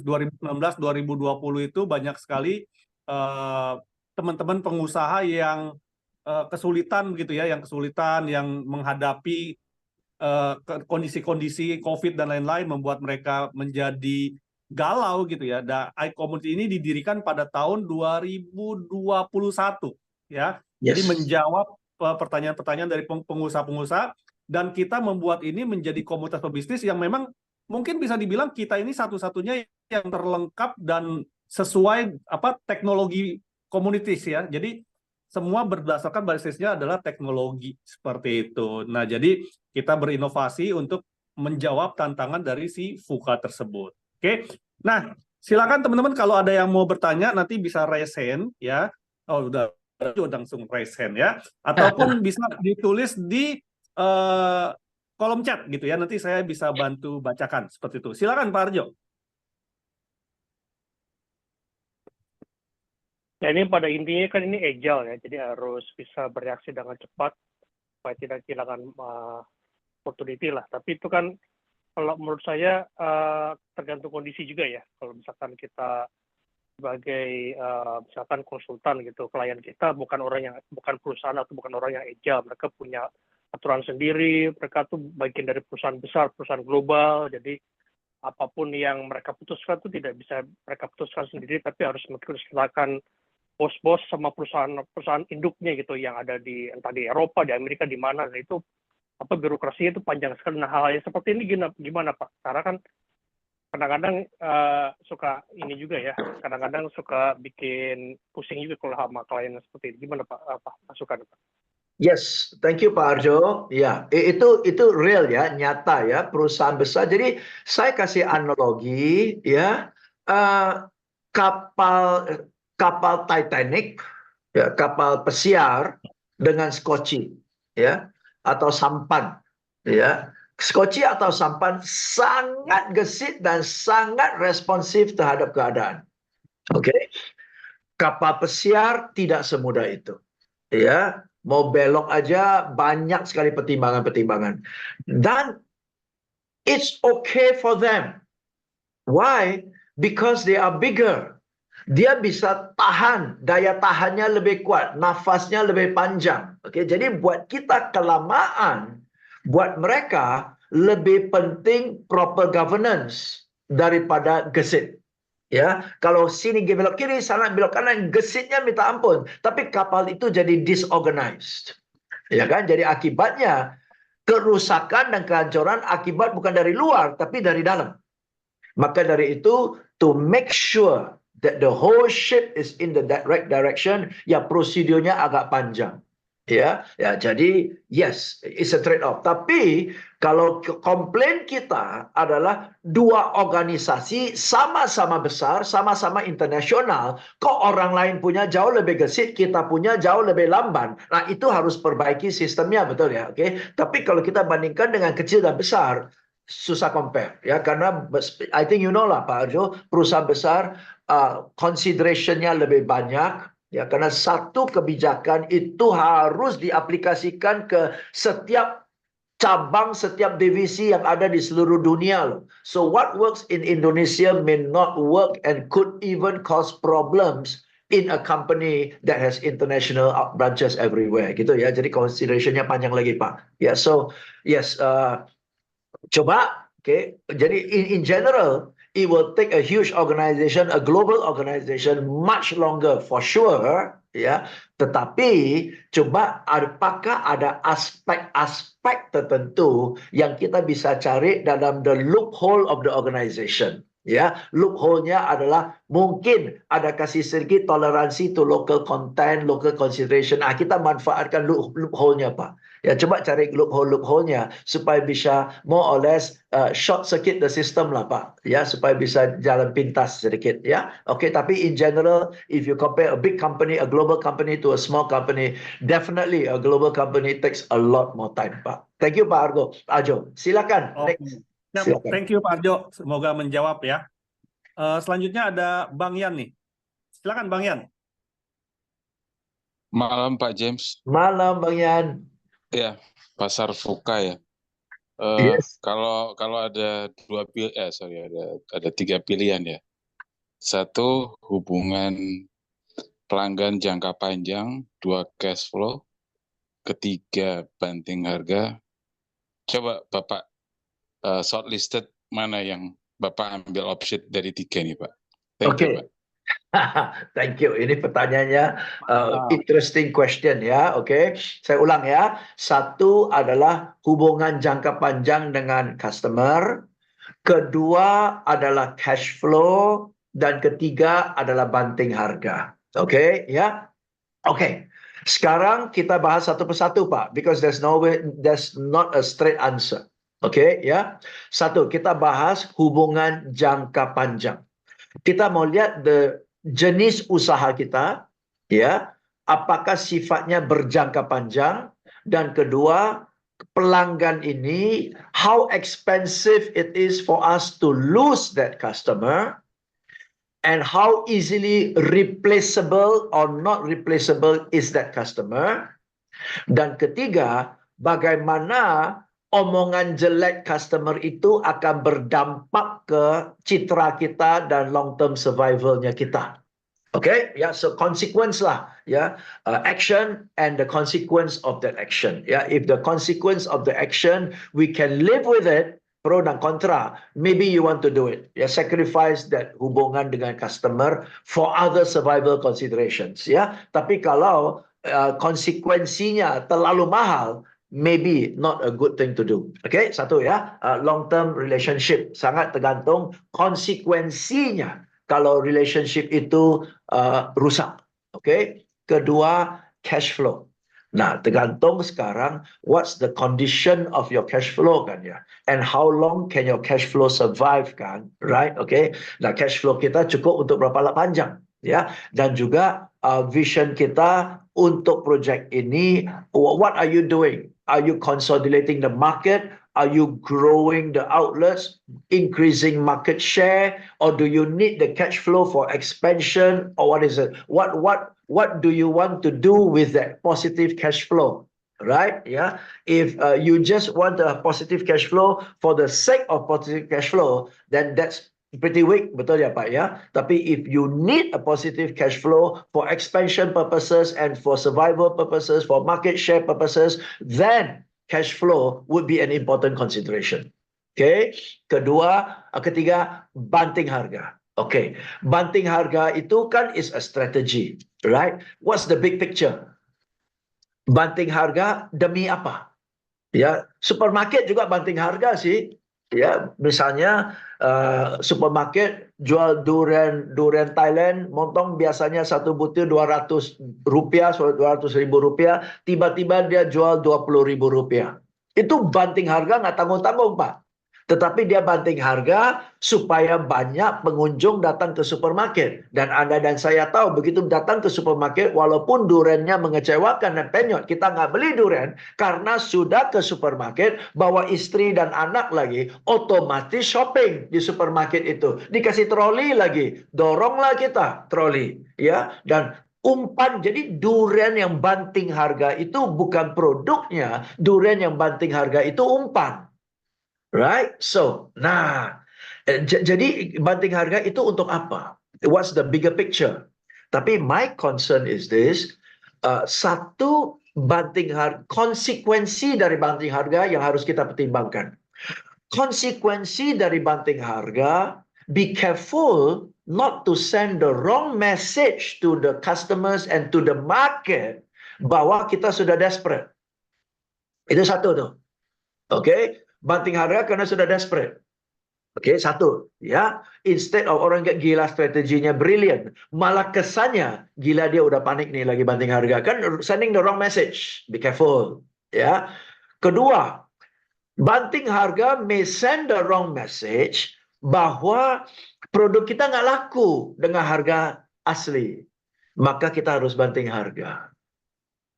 2019, 2020 itu banyak sekali teman-teman pengusaha yang kesulitan gitu ya, yang kesulitan, yang menghadapi kondisi-kondisi COVID dan lain-lain membuat mereka menjadi galau gitu ya. iCommunity ini didirikan pada tahun 2021 ya. Jadi menjawab pertanyaan-pertanyaan dari pengusaha-pengusaha, dan kita membuat ini menjadi komunitas pebisnis yang memang mungkin bisa dibilang kita ini satu-satunya yang terlengkap dan sesuai teknologi communities ya. Jadi semua berdasarkan basisnya adalah teknologi seperti itu. Nah, jadi kita berinovasi untuk menjawab tantangan dari si VUCA tersebut. Oke. Nah, silakan teman-teman kalau ada yang mau bertanya nanti bisa raise hand ya. Oh, udah langsung raise hand ya. Ataupun bisa ditulis di kolom chat gitu ya. Nanti saya bisa bantu bacakan seperti itu. Silakan Pak Arjo. Ya ini pada intinya kan ini agile ya, jadi harus bisa bereaksi dengan cepat supaya tidak kehilangan opportunity lah. Tapi itu kan kalau menurut saya tergantung kondisi juga ya. Kalau misalkan kita sebagai misalkan konsultan gitu, klien kita bukan perusahaan atau bukan orang yang agile, mereka punya aturan sendiri, mereka tuh bagian dari perusahaan besar, perusahaan global, jadi apapun yang mereka putuskan itu tidak bisa mereka putuskan sendiri, tapi harus mengirimkan bos-bos sama perusahaan induknya gitu yang ada di entah di Eropa, di Amerika, di mana, dan itu birokrasinya itu panjang sekali. Nah, hal yang seperti ini gimana Pak? Karena kan kadang-kadang suka ini juga ya, kadang-kadang suka bikin pusing juga kalau sama klien seperti ini. Gimana Pak? Masukan Pak? Yes, thank you Pak Arjo. Ya, itu real ya, nyata ya, perusahaan besar. Jadi saya kasih analogi ya, kapal Titanic, ya, kapal pesiar dengan skoci, ya, atau sampan, ya. Skoci atau sampan sangat gesit dan sangat responsif terhadap keadaan. Oke, kapal pesiar tidak semudah itu, ya. Mau belok aja banyak sekali pertimbangan-pertimbangan. Dan it's okay for them. Why? Because they are bigger. Dia bisa tahan, daya tahannya lebih kuat, nafasnya lebih panjang. Oke, jadi buat kita kelamaan, buat mereka lebih penting proper governance daripada gesit. Ya, kalau sini belok kiri, sana belok kanan, gesitnya minta ampun. Tapi kapal itu jadi disorganized. Ya kan? Jadi akibatnya kerusakan dan kehancuran akibat bukan dari luar, tapi dari dalam. Maka dari itu, to make sure that the whole ship is in the right direction, ya prosedurnya agak panjang. Ya, jadi yes, it's a trade-off. Tapi kalau komplain kita adalah dua organisasi sama-sama besar, sama-sama internasional, kok orang lain punya jauh lebih gesit, kita punya jauh lebih lamban. Nah, itu harus perbaiki sistemnya, betul ya, oke? Tapi kalau kita bandingkan dengan kecil dan besar, susah compare ya, karena I think you know lah Pak Arjo, perusahaan besar consideration-nya lebih banyak. Ya, karena satu kebijakan itu harus diaplikasikan ke setiap cabang, setiap divisi yang ada di seluruh dunia loh. So what works in Indonesia may not work and could even cause problems in a company that has international branches everywhere gitu ya. Jadi consideration-nya panjang lagi Pak. Ya, so yes, coba, okay. Jadi in general, it will take a huge organization, a global organization, much longer for sure, ya. Tetapi coba apakah ada aspek-aspek tertentu yang kita bisa cari dalam the loophole of the organization, Ya, loophole-nya adalah mungkin ada kasih sedikit toleransi to local content, local consideration. Kita manfaatkan loophole-nya, Pak. Ya, coba cari loophole-nya supaya bisa more or less short circuit the system lah, Pak. Ya, supaya bisa jalan pintas sedikit. Ya, oke. Tapi in general, if you compare a big company, a global company to a small company, definitely a global company takes a lot more time, Pak. Thank you, Pak Arjo. Silakan. Oke. Next. Siap. Silakan. Thank you Pak Arjo. Semoga menjawab ya. Selanjutnya ada Bang Yan nih. Silakan Bang Yan. Malam Pak James. Malam, Bang Yan. Ya, pasar Fuka ya. Yes. Kalau ada ada 3 pilihan ya. Satu, hubungan pelanggan jangka panjang, 2, cash flow, ketiga, banting harga. Coba Bapak shortlisted mana yang Bapak ambil option dari 3 nih Pak. Thank you Pak. Thank you. Ini pertanyaannya interesting question ya. Oke, saya ulang ya. Satu adalah hubungan jangka panjang dengan customer. Kedua adalah cash flow. Dan ketiga adalah banting harga. Oke, ya. Oke. Sekarang kita bahas satu persatu, Pak, because there's not a straight answer. Oke, ya. Satu, kita bahas hubungan jangka panjang. Kita mau lihat jenis usaha kita, ya, apakah sifatnya berjangka panjang, dan kedua, pelanggan ini, how expensive it is for us to lose that customer, and how easily replaceable or not replaceable is that customer. Dan ketiga, bagaimana omongan jelek customer itu akan berdampak ke citra kita dan long term survivalnya kita. Okay, ya, so consequence lah, ya, action and the consequence of that action. Ya, if the consequence of the action we can live with it, pro dan kontra, maybe you want to do it. Ya, sacrifice that hubungan dengan customer for other survival considerations. Ya, tapi kalau konsekuensinya terlalu mahal, maybe not a good thing to do. Okay, satu ya, long term relationship sangat tergantung konsekuensinya kalau relationship itu rusak. Okay, kedua cash flow. Nah, tergantung sekarang what's the condition of your cash flow kan ya, and how long can your cash flow survive kan, right? Okay, nah cash flow kita cukup untuk berapa panjang ya, dan juga vision kita untuk project ini, what are you doing? Are you consolidating the market? Are you growing the outlets, increasing market share, or do you need the cash flow for expansion, or what is it? What do you want to do with that positive cash flow? Right? Yeah. If you just want a positive cash flow for the sake of positive cash flow, then that's pretty weak, betul ya Pak ya. Tapi if you need a positive cash flow for expansion purposes and for survival purposes, for market share purposes, then cash flow would be an important consideration. Okay. Ketiga, banting harga. Okay, banting harga itu kan is a strategy, right? What's the big picture? Banting harga demi apa? Ya, supermarket juga banting harga sih. Ya, misalnya supermarket jual durian Thailand, montong biasanya satu butir Rp200, Rp200.000, tiba-tiba dia jual Rp20.000. Itu banting harga nggak tanggung-tanggung Pak. Tetapi dia banting harga supaya banyak pengunjung datang ke supermarket. Dan Anda dan saya tahu begitu datang ke supermarket, walaupun duriannya mengecewakan dan penyot, kita nggak beli durian karena sudah ke supermarket, bawa istri dan anak lagi, otomatis shopping di supermarket itu. Dikasih troli lagi, doronglah kita troli. Ya, dan umpan, jadi durian yang banting harga itu bukan produknya, durian yang banting harga itu umpan. Right? So, jadi banting harga itu untuk apa? What's the bigger picture? Tapi my concern is this, satu banting harga, konsekuensi dari banting harga yang harus kita pertimbangkan. Konsekuensi dari banting harga, be careful not to send the wrong message to the customers and to the market bahwa kita sudah desperate. Itu satu tuh. Oke? Banting harga karena sudah desperate. Oke, satu, ya. Instead of orang kayak gila strateginya brilliant, malah kesannya gila dia udah panik nih lagi banting harga. Kan sending the wrong message. Be careful, ya. Kedua, banting harga may send the wrong message bahwa produk kita nggak laku dengan harga asli. Maka kita harus banting harga.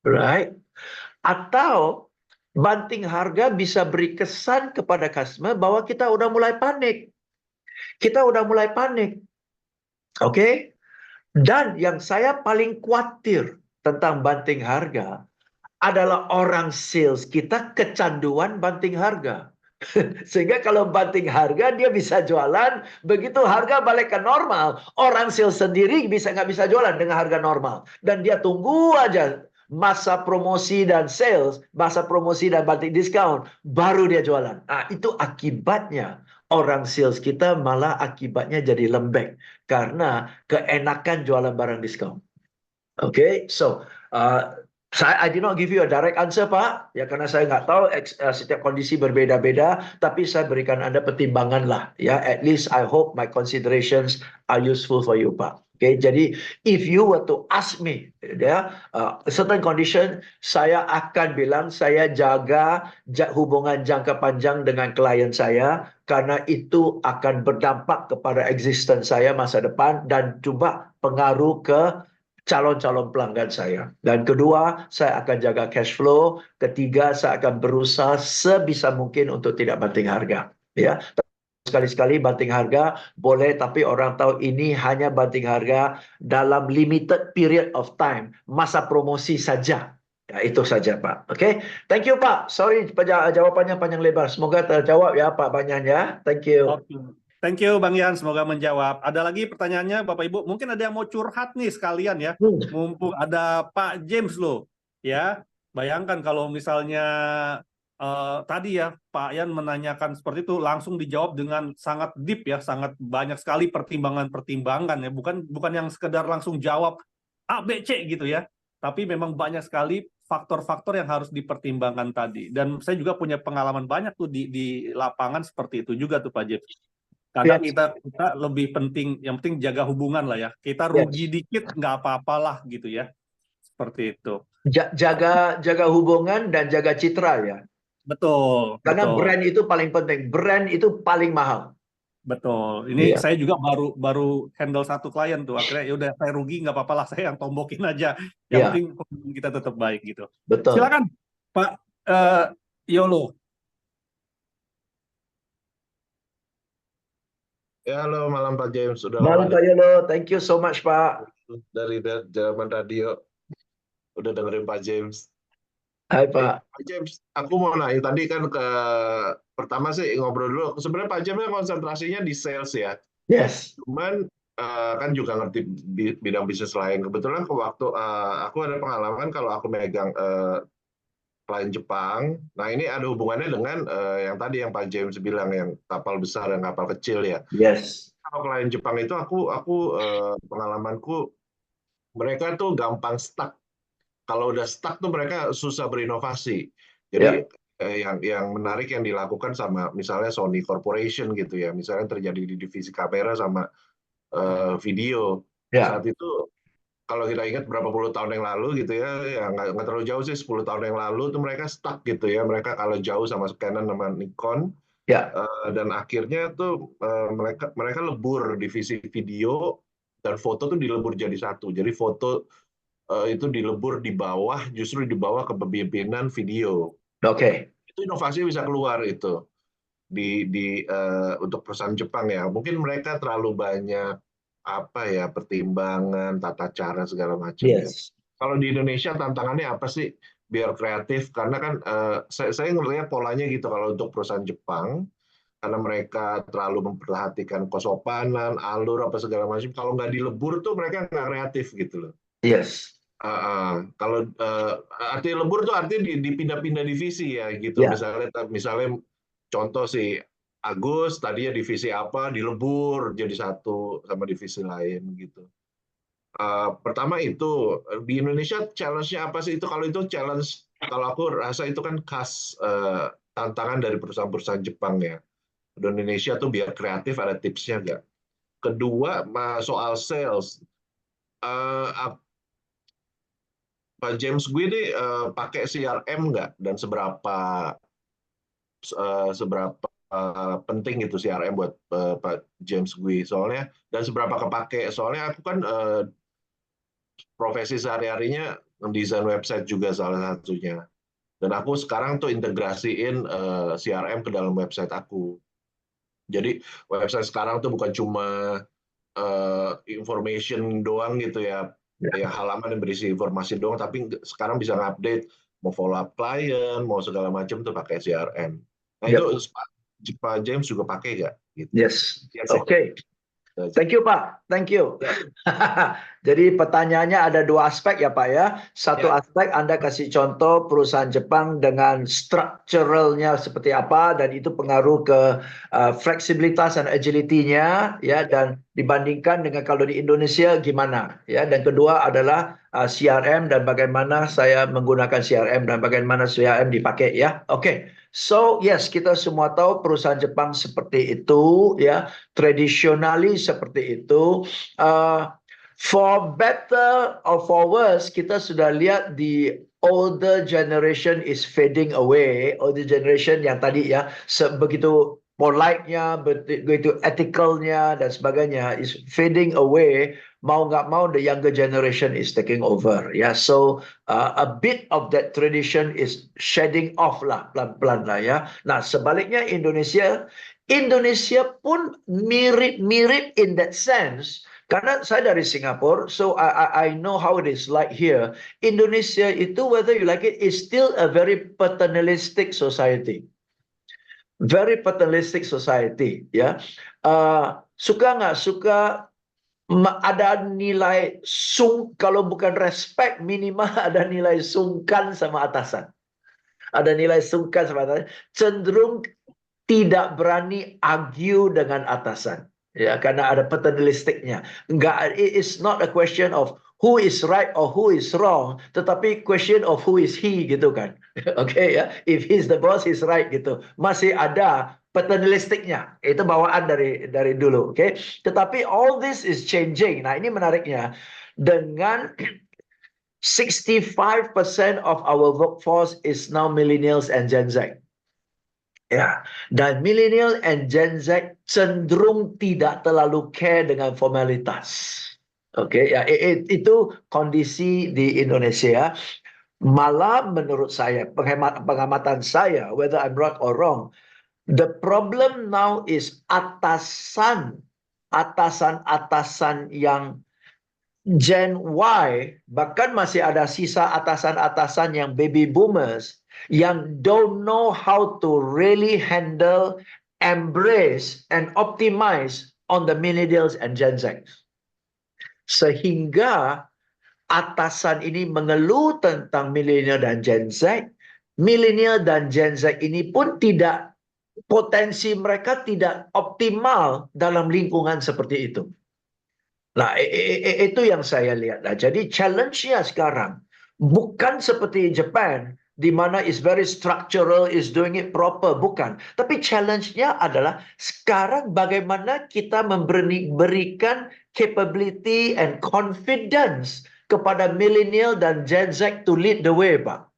Right? Atau banting harga bisa beri kesan kepada customer bahwa kita udah mulai panik. Kita udah mulai panik. Oke? Dan yang saya paling khawatir tentang banting harga adalah orang sales kita kecanduan banting harga. Sehingga kalau banting harga dia bisa jualan, begitu harga balik ke normal, orang sales sendiri nggak bisa jualan dengan harga normal. Dan dia tunggu aja masa promosi dan sales, masa promosi dan banting diskon, baru dia jualan. Nah, itu akibatnya orang sales kita malah akibatnya jadi lembek karena keenakan jualan barang diskon. Okay, so I did not give you a direct answer, Pak. Ya, karena saya nggak tahu setiap kondisi berbeda-beda. Tapi saya berikan Anda pertimbangan lah. Ya, at least I hope my considerations are useful for you, Pak. Okay, jadi if you were to ask me, ya, certain condition, saya akan bilang saya jaga hubungan jangka panjang dengan klien saya karena itu akan berdampak kepada existence saya masa depan dan coba pengaruh ke calon-calon pelanggan saya. Dan kedua, saya akan jaga cash flow. Ketiga, saya akan berusaha sebisa mungkin untuk tidak banting harga. Ya, sekali-sekali banting harga boleh, tapi orang tahu ini hanya banting harga dalam limited period of time, masa promosi saja. Ya, itu saja, Pak. Oke, thank you, Pak. Sorry jawabannya panjang lebar. Semoga terjawab ya, Pak Banyan ya. Thank you. Oke. Thank you Bang Yan, semoga menjawab. Ada lagi pertanyaannya Bapak Ibu? Mungkin ada yang mau curhat nih sekalian ya. Mumpung ada Pak James loh. Ya, bayangkan kalau misalnya tadi ya Pak Yan menanyakan seperti itu, langsung dijawab dengan sangat deep ya, sangat banyak sekali pertimbangan-pertimbangan ya. Bukan yang sekedar langsung jawab A, B, C gitu ya. Tapi memang banyak sekali faktor-faktor yang harus dipertimbangkan tadi. Dan saya juga punya pengalaman banyak tuh di lapangan seperti itu juga tuh Pak James. Kadang kita lebih penting, yang penting jaga hubungan lah ya. Kita rugi dikit nggak apa-apalah gitu ya. Seperti itu. Jaga hubungan dan jaga citra ya. Betul. Karena betul. brand itu paling penting. Brand itu paling mahal. Betul. Ini saya juga baru handle satu klien tuh. Akhirnya ya udah saya rugi nggak apa-apa lah, saya yang tombokin aja. Yang penting hubungan kita tetap baik gitu. Betul. Silakan Pak Yolo. Ya, halo malam Pak James. Sudah Malam Pak Yolo, thank you so much Pak. dari zaman radio udah dengerin Pak James. Hai Pak. Pak James, aku mau nanya tadi kan pertama sih ngobrol dulu. Sebenarnya Pak James konsentrasinya di sales ya. Yes. Cuman kan juga ngerti bidang bisnis lain. Kebetulan waktu aku ada pengalaman kalau aku megang klien Jepang. Nah ini ada hubungannya dengan yang tadi yang Pak James bilang yang kapal besar dan kapal kecil ya. Yes. Kalau klien Jepang itu aku pengalamanku mereka tuh gampang stuck. Kalau udah stuck tuh mereka susah berinovasi. Jadi yang menarik yang dilakukan sama misalnya Sony Corporation gitu ya, misalnya terjadi di divisi kamera sama video. Saat itu kalau kita ingat berapa puluh tahun yang lalu gitu ya nggak terlalu jauh sih, 10 tahun yang lalu tuh mereka stuck gitu ya, mereka kalau jauh sama Canon sama Nikon. Dan akhirnya tuh mereka lebur divisi video dan foto tuh dilebur jadi satu. Jadi foto itu dilebur di bawah, justru di bawah kepemimpinan video. Itu inovasi bisa keluar itu untuk perusahaan Jepang ya. Mungkin mereka terlalu banyak pertimbangan, tata cara segala macam ya. Kalau di Indonesia tantangannya apa sih biar kreatif? Karena kan saya ngelihat polanya gitu kalau untuk perusahaan Jepang, karena mereka terlalu memperhatikan kesopanan, alur apa segala macam. Kalau nggak dilebur tuh mereka nggak kreatif gitu loh. Yes. Kalau arti lebur tuh artinya dipindah-pindah divisi ya gitu. Misalnya contoh sih Agus tadinya divisi apa dilebur jadi satu sama divisi lain gitu. Pertama itu di Indonesia challenge-nya apa sih itu? Kalau itu challenge, kalau aku rasa itu kan khas tantangan dari perusahaan-perusahaan Jepang ya. di Indonesia tuh biar kreatif, ada tipsnya nggak? Kedua, soal sales. Pak James gue ini pakai CRM nggak? Dan seberapa penting itu CRM buat Pak James gue? Soalnya, dan seberapa kepake? Soalnya aku kan profesi sehari-harinya mendesain website juga salah satunya. Dan aku sekarang tuh integrasiin CRM ke dalam website aku. Jadi website sekarang tuh bukan cuma information doang gitu ya, halaman yang berisi informasi doang, tapi sekarang bisa ngupdate, mau follow up klien, mau segala macam tuh pakai CRM. Nah itu Pak James juga pakai nggak? Gitu. Yes. Yes, ya. Oke. Thank you Pak, thank you. Jadi pertanyaannya ada dua aspek ya Pak ya. Satu aspek Anda kasih contoh perusahaan Jepang dengan strukturalnya seperti apa dan itu pengaruh ke fleksibilitas dan agility-nya ya, dan dibandingkan dengan kalau di Indonesia gimana ya. Dan kedua adalah CRM dan bagaimana saya menggunakan CRM dan bagaimana CRM dipakai ya. Oke. So yes, kita semua tahu perusahaan Jepang seperti itu ya, traditionally seperti itu. For better or for worse, kita sudah lihat the older generation is fading away. Older generation yang tadi ya, begitu polite-nya, begitu ethical-nya dan sebagainya is fading away. Mau nggak mau the younger generation is taking over ya. So a bit of that tradition is shedding off lah, pelan-pelan lah ya. Nah sebaliknya Indonesia pun mirip-mirip in that sense. Karena saya dari Singapura, so I know how it is like here. Indonesia itu, whether you like it, is still a very paternalistic society. Very paternalistic society ya. Suka nggak suka, ada nilai kalau bukan respect, minimal ada nilai sungkan sama atasan. Ada nilai sungkan sama atasan. Cenderung tidak berani argue dengan atasan. Ya, karena ada paternalistiknya. It's not a question of who is right or who is wrong, tetapi question of who is he gitu kan. Oke ya, if he's the boss, he's right gitu. Masih ada paternalistiknya. Itu bawaan dari dulu, oke. Tetapi all this is changing. Nah, ini menariknya. Dengan 65% of our workforce is now millennials and Gen Z. Ya, dan millennial and Gen Z cenderung tidak terlalu care dengan formalitas. Oke, ya itu kondisi di Indonesia. Malah menurut saya, pengamatan saya, whether I'm right or wrong, the problem now is atasan yang Gen Y, bahkan masih ada sisa atasan-atasan yang baby boomers yang don't know how to really handle, embrace, and optimize on the millennials and Gen Z. Sehingga atasan ini mengeluh tentang milenial dan Gen Z. Milenial dan Gen Z ini pun potensi mereka tidak optimal dalam lingkungan seperti itu. Nah, itu yang saya lihat. Nah, jadi challenge-nya sekarang bukan seperti Japan, di mana is very structural, is doing it proper, bukan. Tapi challenge-nya adalah sekarang bagaimana kita memberikan capability and confidence kepada millennial dan Gen Z to lead the way, Pak.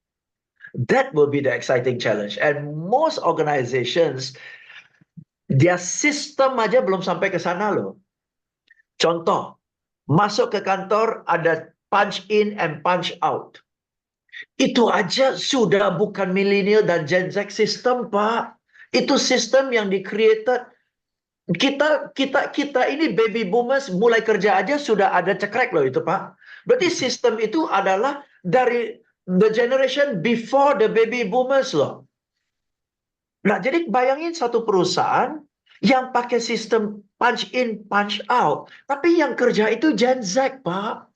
That will be the exciting challenge. And most organizations, their system aja belum sampai ke sana loh. Contoh, masuk ke kantor ada punch in and punch out. Itu aja sudah bukan millennial dan Gen Z system, Pak. Itu sistem yang di-created. Kita ini baby boomers mulai kerja aja sudah ada cekrek loh itu, Pak. Berarti sistem itu adalah dari the generation before the baby boomers loh. Nah, jadi bayangin satu perusahaan yang pakai sistem punch in, punch out. Tapi yang kerja itu Gen Z, Pak.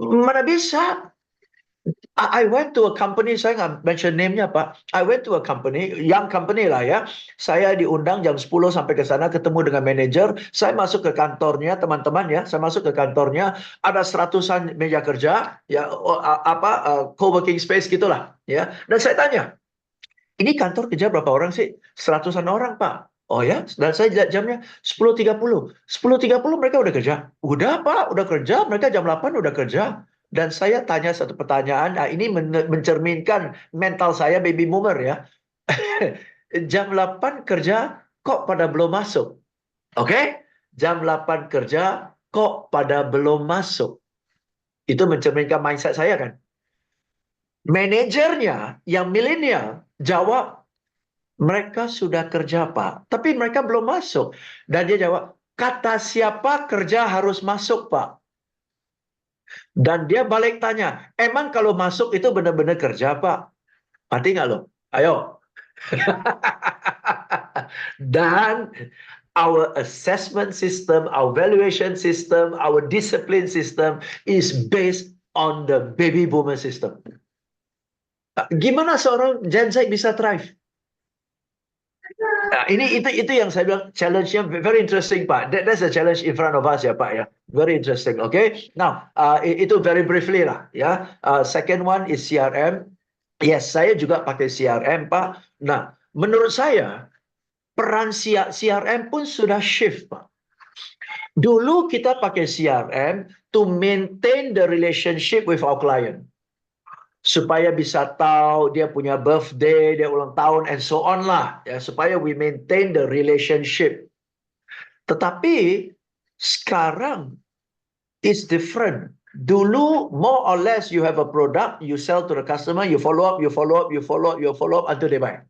Mana bisa? I went to a company, saya nggak mention name-nya, Pak. I went to a company, young company lah ya. Saya diundang jam 10 sampai ke sana, ketemu dengan manajer. Saya masuk ke kantornya, teman-teman ya. Saya masuk ke kantornya, ada 100-an meja kerja, ya co-working space gitulah. Ya. Dan saya tanya, ini kantor kerja berapa orang sih? 100-an orang, Pak. Oh ya, dan saya lihat jamnya 10.30. 10.30 mereka udah kerja. Udah, Pak, udah kerja. Mereka jam 8 udah kerja. Dan saya tanya satu pertanyaan, nah ini mencerminkan mental saya baby boomer ya. Jam 8 kerja, kok pada belum masuk? Oke? Jam 8 kerja, kok pada belum masuk? Itu mencerminkan mindset saya kan. Manajernya yang milenial jawab, mereka sudah kerja Pak, tapi mereka belum masuk. Dan dia jawab, kata siapa kerja harus masuk Pak? Dan dia balik tanya, emang kalau masuk itu benar-benar kerja Pak? Mati nggak lo? Ayo. Dan our assessment system, our valuation system, our discipline system is based on the baby boomer system. Gimana seorang Gen Z bisa thrive? Nah, itu yang saya bilang challenge-nya very interesting Pak. That's the challenge in front of us ya Pak ya. Very interesting. Okay. Now itu very briefly lah ya. Second one is CRM. Yes, saya juga pakai CRM Pak. Nah, menurut saya peran CRM pun sudah shift Pak. Dulu kita pakai CRM to maintain the relationship with our client. Supaya bisa tahu dia punya birthday, dia ulang tahun, and so on lah. Ya, supaya we maintain the relationship. Tetapi sekarang it's different. Dulu more or less you have a product, you sell to the customer, you follow up until they buy.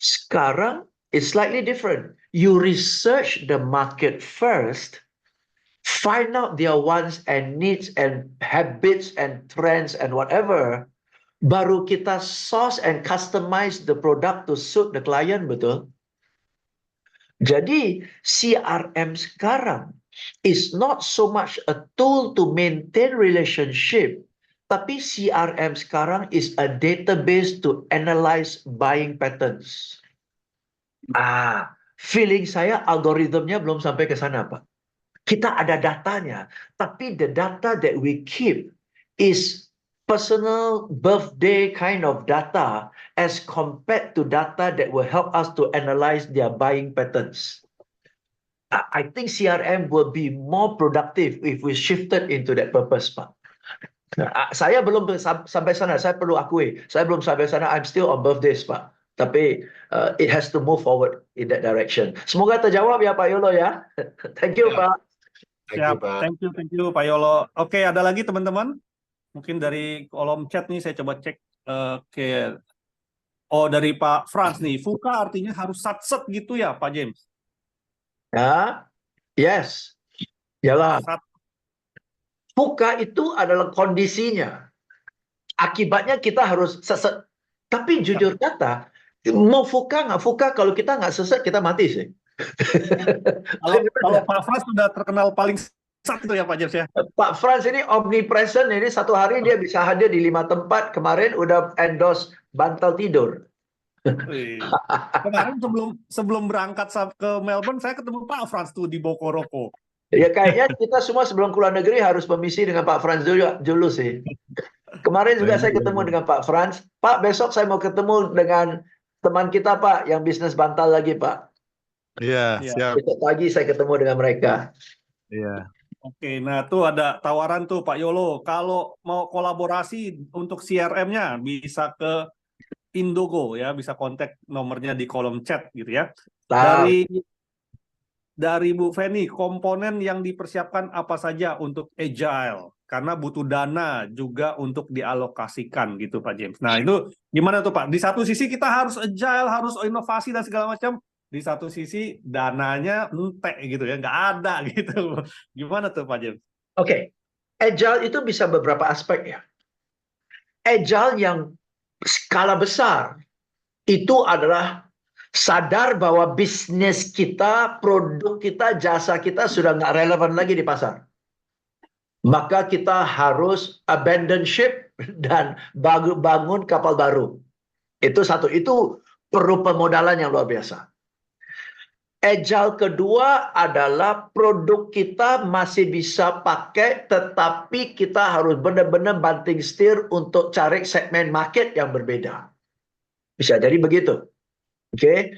Sekarang it's slightly different. You research the market first. Find out their wants and needs and habits and trends and whatever. Baru kita source and customize the product to suit the client, betul? Jadi CRM sekarang is not so much a tool to maintain relationship, tapi CRM sekarang is a database to analyze buying patterns. Feeling saya algoritmnya belum sampai ke sana, Pak. Kita ada datanya, tapi the data that we keep is personal birthday kind of data as compared to data that will help us to analyze their buying patterns. I think CRM will be more productive if we shifted into that purpose, Pak. Saya belum sampai sana, saya perlu akui. Saya belum sampai sana, I'm still on birthdays, Pak. Tapi it has to move forward in that direction. Semoga terjawab ya Pak Yolo ya. Thank you, Pak. Siap, thank you Pak Yolo. Oke, ada lagi teman-teman? Mungkin dari kolom chat nih saya coba cek ke dari Pak Frans nih. VUCA artinya harus satset gitu ya, Pak James? Ya, yes. Yalah. VUCA itu adalah kondisinya. Akibatnya kita harus seset. Tapi jujur kata, mau VUCA nggak VUCA, kalau kita nggak seset kita mati sih. Kalau Pak Frans sudah terkenal paling satu ya Pak James ya. Pak Frans ini omnipresent, ini satu hari dia bisa hadir di 5 tempat. Kemarin udah endorse bantal tidur. Kemarin sebelum berangkat ke Melbourne saya ketemu Pak Frans tuh di Bokoroko. Ya kayaknya kita semua sebelum keluar negeri harus permisi dengan Pak Frans dulu sih. Kemarin juga saya ketemu dengan Pak Frans. Pak, besok saya mau ketemu dengan teman kita Pak yang bisnis bantal lagi Pak. Iya, siap. Besok pagi saya ketemu dengan mereka. Iya. Oke, nah tuh ada tawaran tuh Pak Yolo. Kalau mau kolaborasi untuk CRM-nya bisa ke Indogo ya, bisa kontak nomornya di kolom chat gitu ya. Dari Bu Feni, komponen yang dipersiapkan apa saja untuk agile? Karena butuh dana juga untuk dialokasikan gitu Pak James. Nah itu gimana tuh Pak? Di satu sisi kita harus agile, harus inovasi dan segala macam. Di satu sisi dananya entek gitu ya, nggak ada gitu. Gimana tuh Pak James? Oke, agile itu bisa beberapa aspek ya. Agile yang skala besar itu adalah sadar bahwa bisnis kita, produk kita, jasa kita sudah nggak relevan lagi di pasar. Maka kita harus abandon ship dan bangun kapal baru. Itu satu, itu perlu pemodalan yang luar biasa. Agile kedua adalah produk kita masih bisa pakai, tetapi kita harus benar-benar banting setir untuk cari segmen market yang berbeda. Bisa jadi begitu. Oke.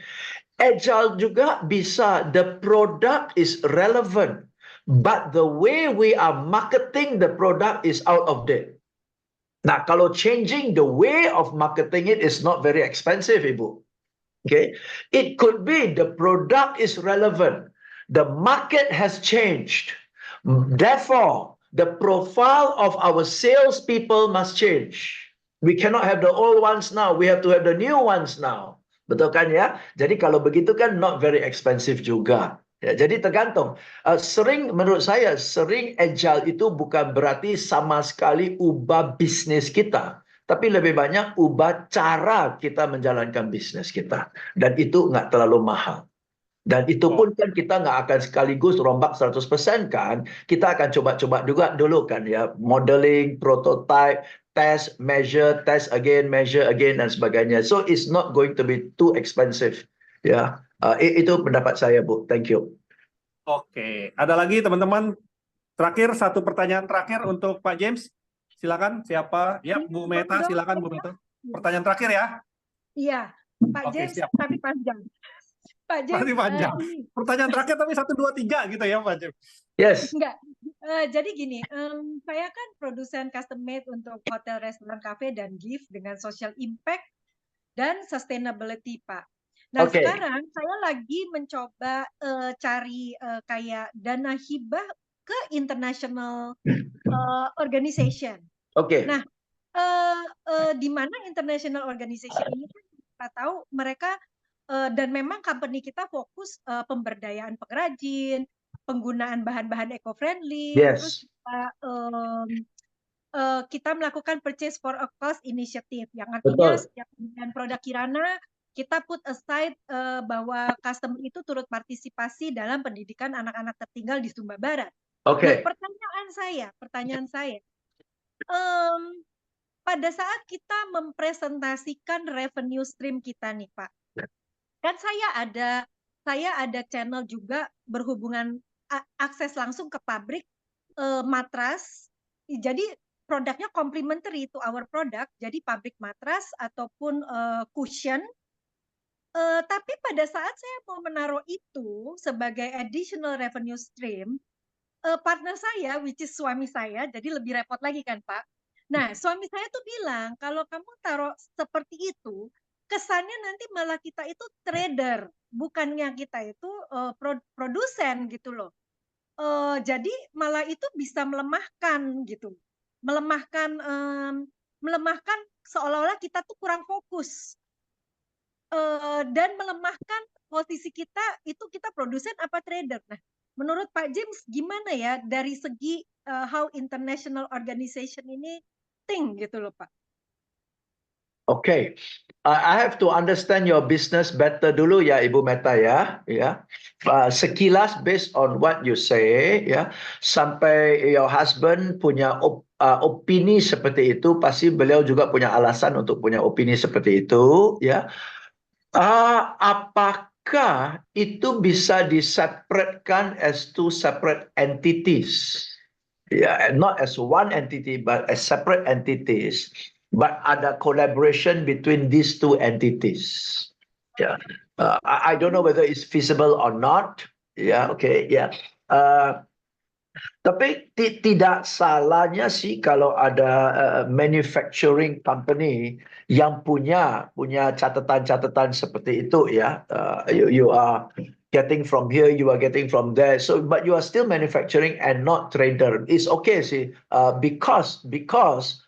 Agile juga bisa, the product is relevant, but the way we are marketing the product is out of date. Nah, kalau changing the way of marketing it is not very expensive, Ibu. Okay, it could be the product is relevant, the market has changed, therefore the profile of our salespeople must change. We cannot have the old ones now, we have to have the new ones now. Betul kan ya? Jadi kalau begitu kan not very expensive juga. Ya, jadi tergantung. Menurut saya, sering agile itu bukan berarti sama sekali ubah bisnis kita. Tapi lebih banyak ubah cara kita menjalankan bisnis kita. Dan itu nggak terlalu mahal. Dan itu pun kan kita nggak akan sekaligus rombak 100% kan. Kita akan coba-coba juga dulu kan ya. Modeling, prototype, test, measure, test again, measure again, dan sebagainya. So it's not going to be too expensive. Ya, itu pendapat saya, Bu. Thank you. Oke, ada lagi teman-teman? Terakhir, satu pertanyaan terakhir untuk Pak James. Silakan, siapa? Ya, Bu Meta, silakan Bu Meta. Pertanyaan terakhir ya. Iya, Pak Oke, James, siap. tapi panjang. Pak James, Berarti panjang. Pertanyaan terakhir tapi 1, 2, 3 gitu ya Pak James. Yes. enggak. Jadi gini, saya kan produsen custom made untuk hotel, restoran, cafe, dan gift dengan social impact dan sustainability, Pak. Nah, Oke. sekarang saya lagi mencoba cari kayak dana hibah ke international organization. Oke. Nah, di mana international organization ini kan kita tahu mereka dan memang company kita fokus pemberdayaan pengrajin, penggunaan bahan-bahan eco-friendly, terus Yes. kita melakukan purchase for a cause initiative, yang artinya Betul. setiap pembelian produk kirana kita put aside bahwa customer itu turut partisipasi dalam pendidikan anak-anak tertinggal di Sumba Barat. Oke. Nah, pertanyaan saya, pada saat kita mempresentasikan revenue stream kita nih, Pak, kan saya ada channel juga berhubungan akses langsung ke pabrik matras. Jadi produknya complementary to our product. Jadi pabrik matras ataupun cushion. Tapi pada saat saya mau menaruh itu sebagai additional revenue stream, partner saya, which is suami saya, jadi lebih repot lagi kan Pak. Nah, suami saya tuh bilang, kalau kamu taruh seperti itu, kesannya nanti malah kita itu trader, bukannya kita itu produsen gitu loh. Jadi malah itu bisa melemahkan gitu, melemahkan seolah-olah kita tuh kurang fokus dan melemahkan posisi kita itu kita produsen apa trader. Nah, menurut Pak James gimana ya dari segi how international organization ini think gitu loh Pak? Okay, I have to understand your business better dulu ya Ibu Meta ya. Sekilas based on what you say ya, sampai your husband punya opini seperti itu, pasti beliau juga punya alasan untuk punya opini seperti itu ya. Apakah itu bisa diseparatekan as two separate entities? Yeah, not as one entity, but as separate entities. But ada collaboration between these two entities. Yeah, I don't know whether it's feasible or not. Yeah, okay, yeah. Tapi tidak salahnya sih kalau ada manufacturing company yang punya catatan-catatan seperti itu ya. You are getting from here, you are getting from there. So, but you are still manufacturing and not trader. It's okay sih, because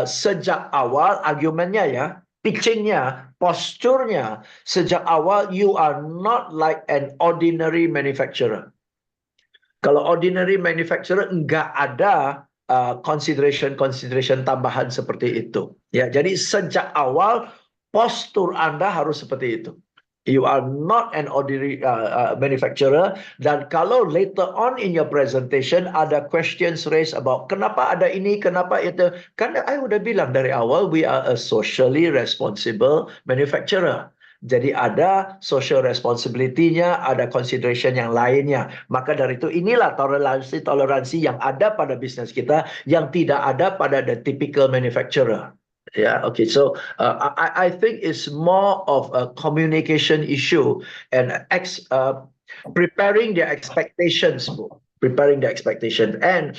sejak awal argumennya ya, pitchingnya, posturnya sejak awal you are not like an ordinary manufacturer. Kalau ordinary manufacturer nggak ada consideration tambahan seperti itu. Ya, jadi sejak awal postur Anda harus seperti itu. You are not an ordinary manufacturer. Dan kalau later on in your presentation ada questions raised about kenapa ada ini, kenapa itu, karena I udah bilang dari awal we are a socially responsible manufacturer. Jadi ada social responsibility-nya, ada consideration yang lainnya. Maka dari itu inilah toleransi yang ada pada bisnis kita yang tidak ada pada the typical manufacturer. Yeah, okay. So I think it's more of a communication issue and preparing their expectations, Bu. Preparing their expectations and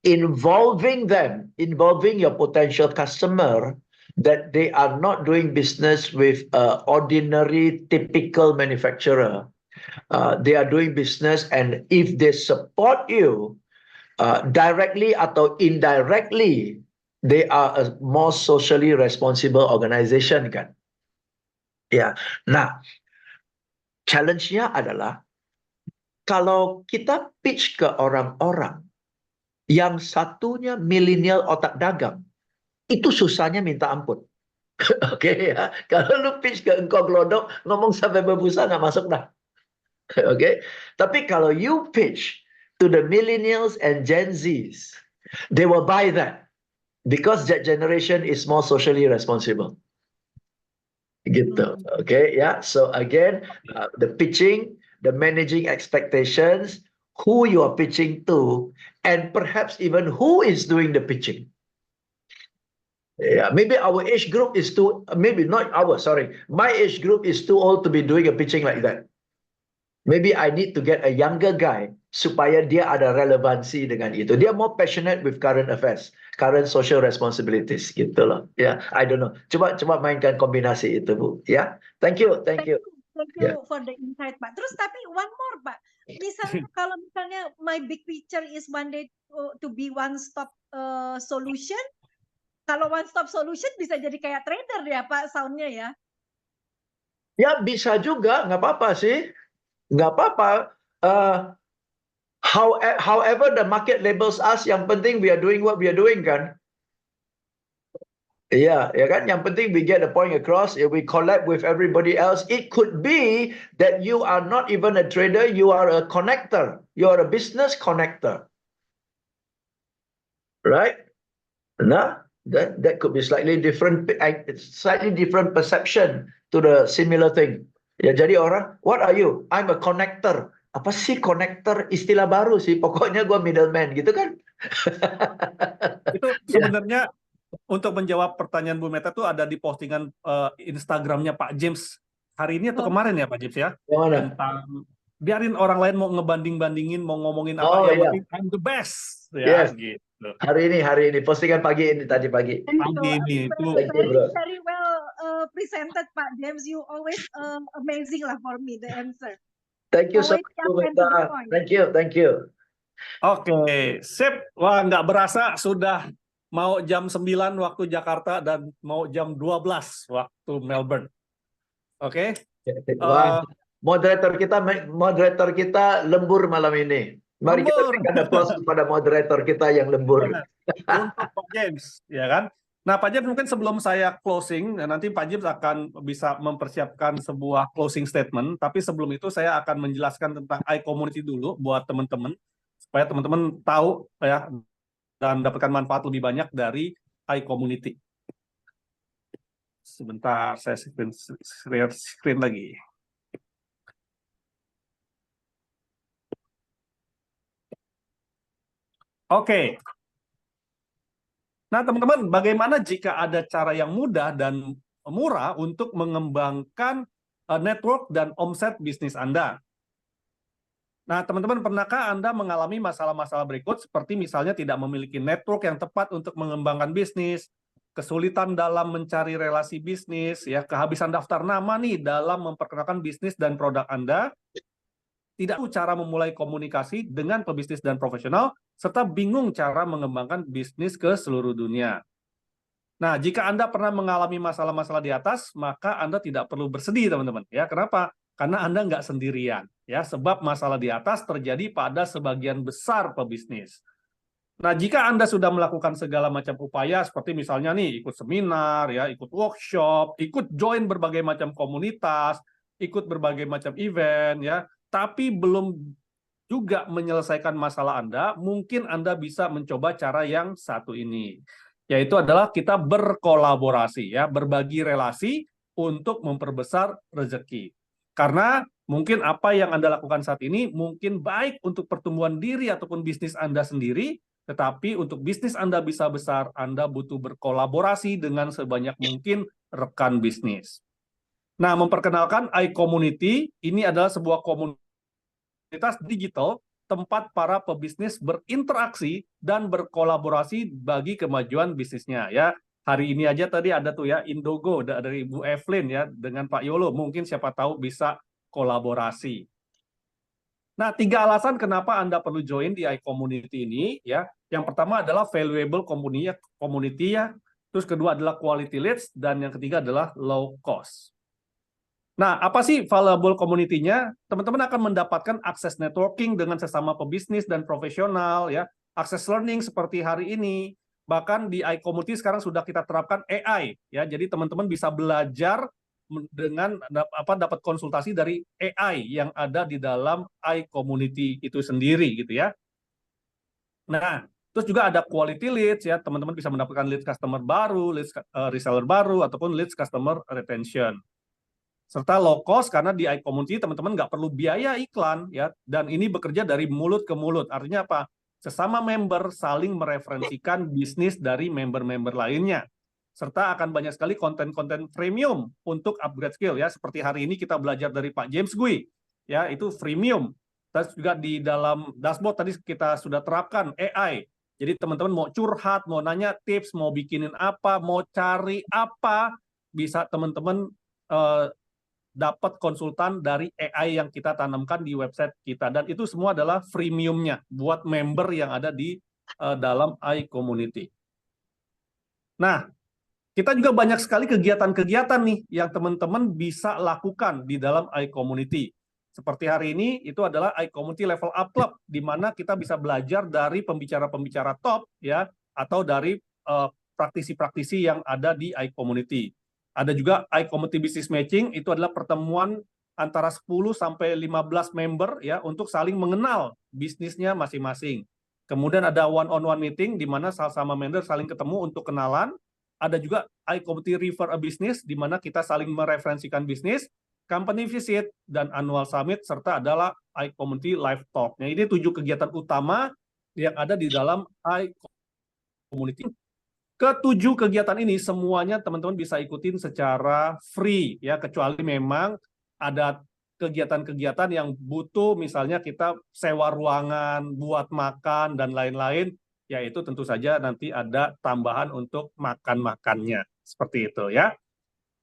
involving your potential customer, that they are not doing business with ordinary, typical manufacturer. They are doing business, and if they support you directly atau indirectly, they are a more socially responsible organization, kan? Ya. Nah, challenge-nya adalah kalau kita pitch ke orang-orang yang satunya milenial otak dagang, itu susahnya minta ampun. Oke ya, kalau lu pitch ke engkau glodok, ngomong sampai berbusa nggak masuk dah. Oke, tapi kalau you pitch to the millennials and Gen Zs, they will buy that because that generation is more socially responsible. Gitu, okay, yeah. So again, the pitching, the managing expectations, who you are pitching to, and perhaps even who is doing the pitching. Yeah, maybe our age group is too, maybe not our, sorry, my age group is too old to be doing a pitching like that. Maybe I need to get a younger guy supaya dia ada relevansi dengan itu. Dia more passionate with current affairs, current social responsibilities, gitu loh. Ya, I don't know. Coba mainkan kombinasi itu, Bu. Ya, thank you. Thank you Yeah. for the insight, Pak. Terus tapi one more, Pak. Misalnya kalau misalnya my big picture is one day to be one stop solution. Kalau one stop solution bisa jadi kayak trader ya, Pak, soundnya ya. Ya, bisa juga, nggak apa-apa sih. Nggak apa-apa. However the market labels us, yang penting we are doing what we are doing, kan? Iya, ya kan? Yang penting we get the point across. If we collab with everybody else, it could be that you are not even a trader, you are a connector. You are a business connector. Right? Nah, that could be slightly different perception to the similar thing. Ya, jadi orang, what are you? I'm a connector. Apa sih connector? Istilah baru sih. Pokoknya gue middleman, gitu kan? Itu sebenarnya untuk menjawab pertanyaan Bu Meta tuh ada di postingan Instagramnya Pak James hari ini atau kemarin ya Pak James ya? Tentang biarin orang lain mau ngebanding-bandingin, mau ngomongin apa, yang penting I'm the best. Ya, gitu. Hari ini postingan pagi ini, tadi pagi. Pagi ini itu very well presented, Pak James. You always amazing lah for me the answer. Thank you so much. Thank you. Oke, sip. Wah, nggak berasa sudah mau jam 9 waktu Jakarta dan mau jam 12 waktu Melbourne. Oke. Wah, moderator kita lembur malam ini. Mari kita berikan aplaus kepada moderator kita yang lembur. Untuk Pak James, ya kan? Nah, Pak James, mungkin sebelum saya closing, nanti Pak James akan bisa mempersiapkan sebuah closing statement, tapi sebelum itu saya akan menjelaskan tentang iCommunity dulu buat teman-teman, supaya teman-teman tahu ya dan dapatkan manfaat lebih banyak dari iCommunity. Sebentar, saya screen lagi. Oke. Nah, teman-teman, bagaimana jika ada cara yang mudah dan murah untuk mengembangkan network dan omset bisnis Anda? Nah, teman-teman, pernahkah Anda mengalami masalah-masalah berikut, seperti misalnya tidak memiliki network yang tepat untuk mengembangkan bisnis, kesulitan dalam mencari relasi bisnis, ya, kehabisan daftar nama nih dalam memperkenalkan bisnis dan produk Anda, tidak tahu cara memulai komunikasi dengan pebisnis dan profesional, serta bingung cara mengembangkan bisnis ke seluruh dunia. Nah, jika Anda pernah mengalami masalah-masalah di atas, maka Anda tidak perlu bersedih, teman-teman. Ya, kenapa? Karena Anda nggak sendirian. Ya, sebab masalah di atas terjadi pada sebagian besar pebisnis. Nah, jika Anda sudah melakukan segala macam upaya, seperti misalnya nih, ikut seminar, ya, ikut workshop, ikut join berbagai macam komunitas, ikut berbagai macam event, ya, tapi belum juga menyelesaikan masalah Anda, mungkin Anda bisa mencoba cara yang satu ini, yaitu adalah kita berkolaborasi, ya, berbagi relasi untuk memperbesar rezeki. Karena mungkin apa yang Anda lakukan saat ini mungkin baik untuk pertumbuhan diri ataupun bisnis Anda sendiri, Tetapi untuk bisnis Anda bisa besar, Anda butuh berkolaborasi dengan sebanyak mungkin rekan bisnis. Nah, memperkenalkan iCommunity, ini adalah sebuah komunitas digital tempat para pebisnis berinteraksi dan berkolaborasi bagi kemajuan bisnisnya. Ya, hari ini aja tadi ada tuh ya Indogo dari Bu Evelyn ya dengan Pak Yolo, mungkin siapa tahu bisa kolaborasi. Nah, 3 alasan kenapa Anda perlu join di iCommunity ini ya. Yang pertama adalah valuable community ya. Terus kedua adalah quality leads dan yang ketiga adalah low cost. Nah, apa sih valuable community-nya? Teman-teman akan mendapatkan akses networking dengan sesama pebisnis dan profesional ya, akses learning seperti hari ini. Bahkan di iCommunity sekarang sudah kita terapkan AI ya. Jadi teman-teman bisa belajar dengan dapat konsultasi dari AI yang ada di dalam iCommunity itu sendiri gitu ya. Nah, terus juga ada quality leads ya, teman-teman bisa mendapatkan leads customer baru, leads reseller baru ataupun leads customer retention. Serta low cost karena di iCommunity teman-teman nggak perlu biaya iklan ya, dan ini bekerja dari mulut ke mulut. Artinya apa? Sesama member saling mereferensikan bisnis dari member-member lainnya. Serta akan banyak sekali konten-konten premium untuk upgrade skill ya, seperti hari ini kita belajar dari Pak James Gui ya, itu freemium. Terus juga di dalam dashboard tadi kita sudah terapkan AI. Jadi teman-teman mau curhat, mau nanya tips, mau bikinin apa, mau cari apa, bisa teman-teman dapat konsultan dari AI yang kita tanamkan di website kita. Dan itu semua adalah freemiumnya buat member yang ada di dalam iCommunity. Nah, kita juga banyak sekali kegiatan-kegiatan nih yang teman-teman bisa lakukan di dalam iCommunity. Seperti hari ini itu adalah iCommunity Level Up Club, di mana kita bisa belajar dari pembicara-pembicara top ya, atau dari praktisi-praktisi yang ada di iCommunity. Ada juga iCommunity Business Matching, itu adalah pertemuan antara 10 sampai 15 member ya untuk saling mengenal bisnisnya masing-masing. Kemudian ada one-on-one meeting di mana sama member saling ketemu untuk kenalan. Ada juga iCommunity Refer a Business, di mana kita saling mereferensikan bisnis, company visit, dan annual summit, serta adalah iCommunity Live Talk. Nah, ini 7 kegiatan utama yang ada di dalam iCommunity. Ke-7 kegiatan ini semuanya teman-teman bisa ikutin secara free, ya, kecuali memang ada kegiatan-kegiatan yang butuh, misalnya kita sewa ruangan, buat makan, dan lain-lain, yaitu tentu saja nanti ada tambahan untuk makan-makannya. Seperti itu ya.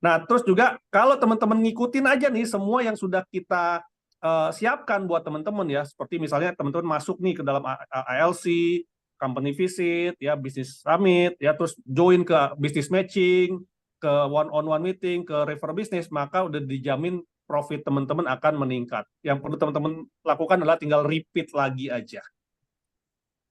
Nah, terus juga kalau teman-teman ngikutin aja nih semua yang sudah kita siapkan buat teman-teman ya, seperti misalnya teman-teman masuk nih ke dalam ALC, company visit, ya, business summit, ya, terus join ke business matching, ke one-on-one meeting, ke refer business, maka udah dijamin profit teman-teman akan meningkat. Yang perlu teman-teman lakukan adalah tinggal repeat lagi aja.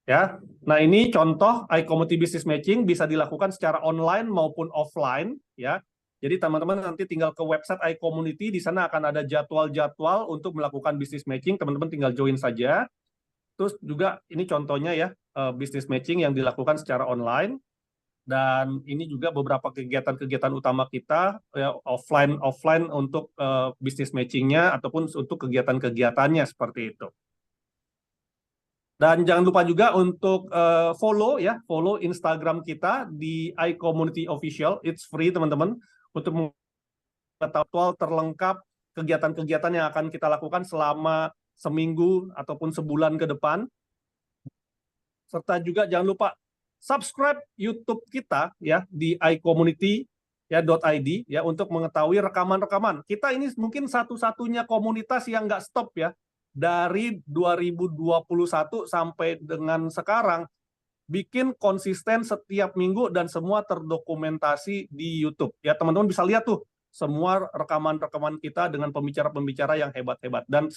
Ya, nah ini contoh iCommunity Business Matching bisa dilakukan secara online maupun offline, ya. Jadi teman-teman nanti tinggal ke website iCommunity, di sana akan ada jadwal-jadwal untuk melakukan business matching, teman-teman tinggal join saja. Terus juga ini contohnya ya, business matching yang dilakukan secara online, dan ini juga beberapa kegiatan-kegiatan utama kita, ya, offline untuk business matchingnya ataupun untuk kegiatan-kegiatannya seperti itu. Dan jangan lupa juga untuk follow Instagram kita di iCommunity Official. It's free teman-teman untuk mengetahui terlengkap kegiatan-kegiatan yang akan kita lakukan selama seminggu ataupun sebulan ke depan. Serta juga jangan lupa subscribe YouTube kita ya di iCommunity .id ya untuk mengetahui rekaman-rekaman. Kita ini mungkin satu-satunya komunitas yang nggak stop ya. Dari 2021 sampai dengan sekarang, bikin konsisten setiap minggu dan semua terdokumentasi di YouTube. Ya, teman-teman bisa lihat tuh semua rekaman-rekaman kita dengan pembicara-pembicara yang hebat-hebat. Dan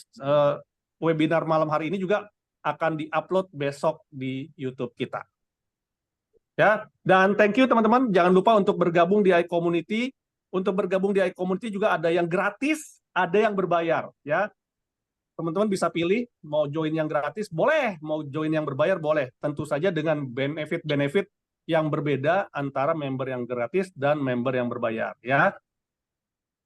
webinar malam hari ini juga akan di-upload besok di YouTube kita. Ya, dan thank you teman-teman. Jangan lupa untuk bergabung di iCommunity. Untuk bergabung di iCommunity juga ada yang gratis, ada yang berbayar. Ya. Teman-teman bisa pilih mau join yang gratis boleh, mau join yang berbayar boleh. Tentu saja dengan benefit-benefit yang berbeda antara member yang gratis dan member yang berbayar ya.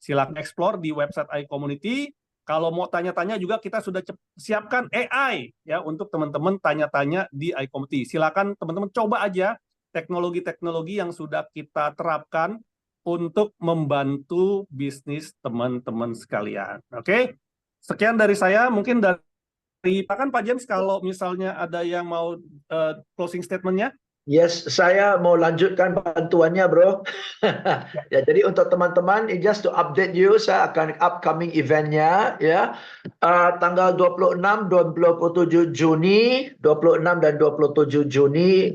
Silakan explore di website iCommunity Kalau mau tanya-tanya juga kita sudah siapkan AI ya untuk teman-teman tanya-tanya di iCommunity. Silakan teman-teman coba aja teknologi-teknologi yang sudah kita terapkan untuk membantu bisnis teman-teman sekalian. Oke? Sekian dari saya, mungkin dari Pak James kalau misalnya ada yang mau closing statement-nya. Yes, saya mau lanjutkan bantuannya, bro. Ya, jadi untuk teman-teman, just to update you, saya akan upcoming eventnya, ya, tanggal 26, 27 Juni, 26 dan 27 Juni.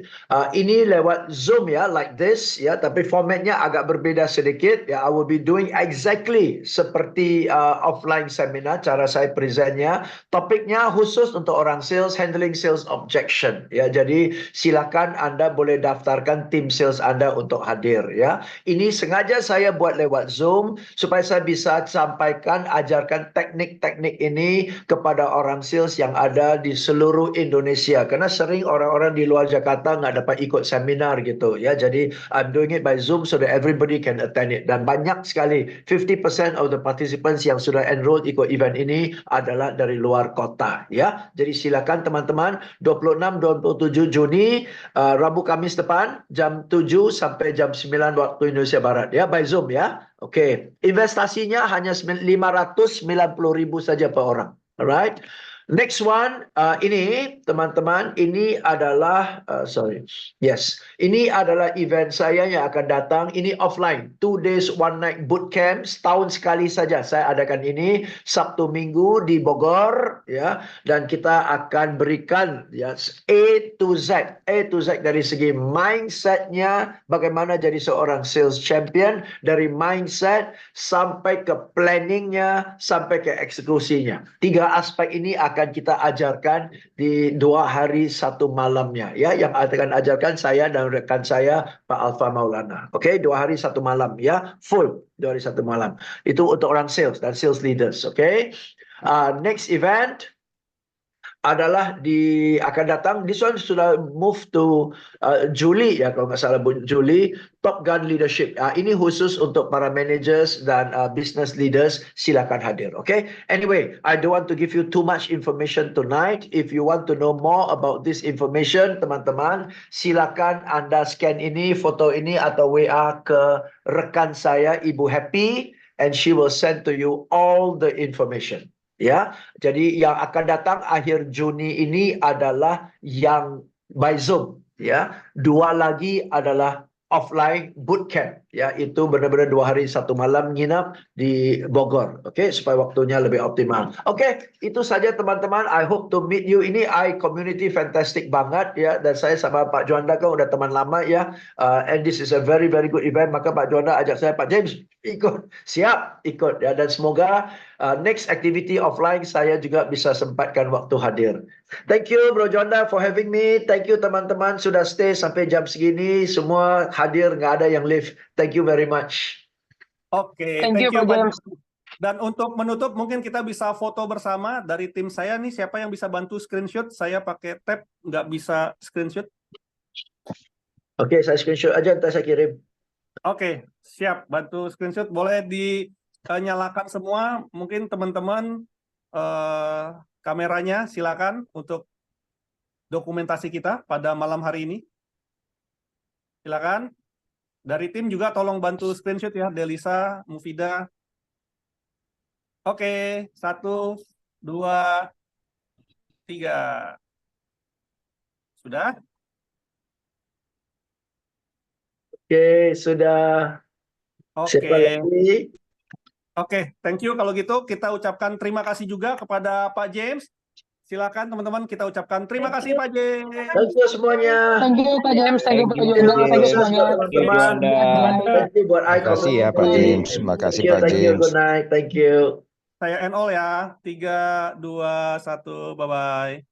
Ini lewat Zoom ya, like this, ya, tapi formatnya agak berbeda sedikit. Ya, I will be doing exactly seperti offline seminar, cara saya presentnya. Topiknya khusus untuk orang sales, handling sales objection. Ya, jadi silakan Anda boleh daftarkan tim sales Anda untuk hadir ya. Ini sengaja saya buat lewat Zoom supaya saya bisa sampaikan, ajarkan teknik-teknik ini kepada orang sales yang ada di seluruh Indonesia. Karena sering orang-orang di luar Jakarta nggak dapat ikut seminar gitu ya. Jadi I'm doing it by Zoom so that everybody can attend it. Dan banyak sekali, 50% of the participants yang sudah enrolled ikut event ini adalah dari luar kota ya. Jadi silakan teman-teman, 26-27 Juni, Rabu Kamis depan jam 7 sampai jam 9 waktu Indonesia Barat ya, by Zoom ya. Oke, investasinya hanya 590.000 saja per orang. Alright. Next one, ini teman-teman, ini adalah ini adalah event saya yang akan datang. Ini offline, 2 days 1 night bootcamp, setahun sekali saja saya adakan ini, Sabtu Minggu di Bogor ya, dan kita akan berikan ya A to Z dari segi mindsetnya, bagaimana jadi seorang sales champion, dari mindset sampai ke planningnya sampai ke eksekusinya. 3 aspek ini akan kita ajarkan di 2 hari 1 malamnya ya, yang akan ajarkan saya dan rekan saya Pak Alfa Maulana. Oke, 2 hari 1 malam ya, full 2 hari 1 malam. Itu untuk orang sales dan sales leaders. Oke. Next event adalah akan datang, this one sudah move to Juli ya, kalau nggak salah Juli, Top Gun Leadership. Ini khusus untuk para managers dan business leaders, silakan hadir. Okay. Anyway, I don't want to give you too much information tonight. If you want to know more about this information, teman-teman, silakan Anda scan ini, foto ini, atau WA ke rekan saya, Ibu Happy, and she will send to you all the information. Ya, jadi yang akan datang akhir Juni ini adalah yang by Zoom, ya. 2 lagi adalah offline bootcamp, ya. Itu benar-benar 2 hari 1 malam nginap di Bogor, oke, supaya waktunya lebih optimal. Oke, itu saja teman-teman. I hope to meet you. Ini iCommunity fantastic banget ya, dan saya sama Pak Juanda kan udah teman lama ya. And this is a very very good event. Maka Pak Juanda ajak saya, Pak James ikut, siap ikut ya, dan semoga next activity offline saya juga bisa sempatkan waktu hadir. Thank you Bro Juanda for having me. Thank you teman-teman sudah stay sampai jam segini, semua hadir, nggak ada yang leave. Thank you very much. Oke, Thank you, Pak James. Dan untuk menutup mungkin kita bisa foto bersama dari tim saya nih. Siapa yang bisa bantu screenshot? Saya pakai tab, nggak bisa screenshot. Oke, saya screenshot aja, nanti saya kirim. Oke, siap. Bantu screenshot. Boleh dinyalakan semua. Mungkin teman-teman kameranya silakan untuk dokumentasi kita pada malam hari ini. Silakan. Dari tim juga tolong bantu screenshot ya, Delisa, Mufida. Oke, 1, 2, 3. Sudah? Oke, sudah. Siapa lagi? Oke, thank you. Kalau gitu kita ucapkan terima kasih juga kepada Pak James. Silakan teman-teman, kita ucapkan terima kasih Pak James. Thank you semuanya. Thank you Pak James, thank you Pak Juanda, thank you semuanya. Teman-teman. Thank you buat Terima kasih ya Pak James. Terima kasih Pak Thank you, James. good night. Thank you. Saya end all ya. 3, 2, 1, bye-bye.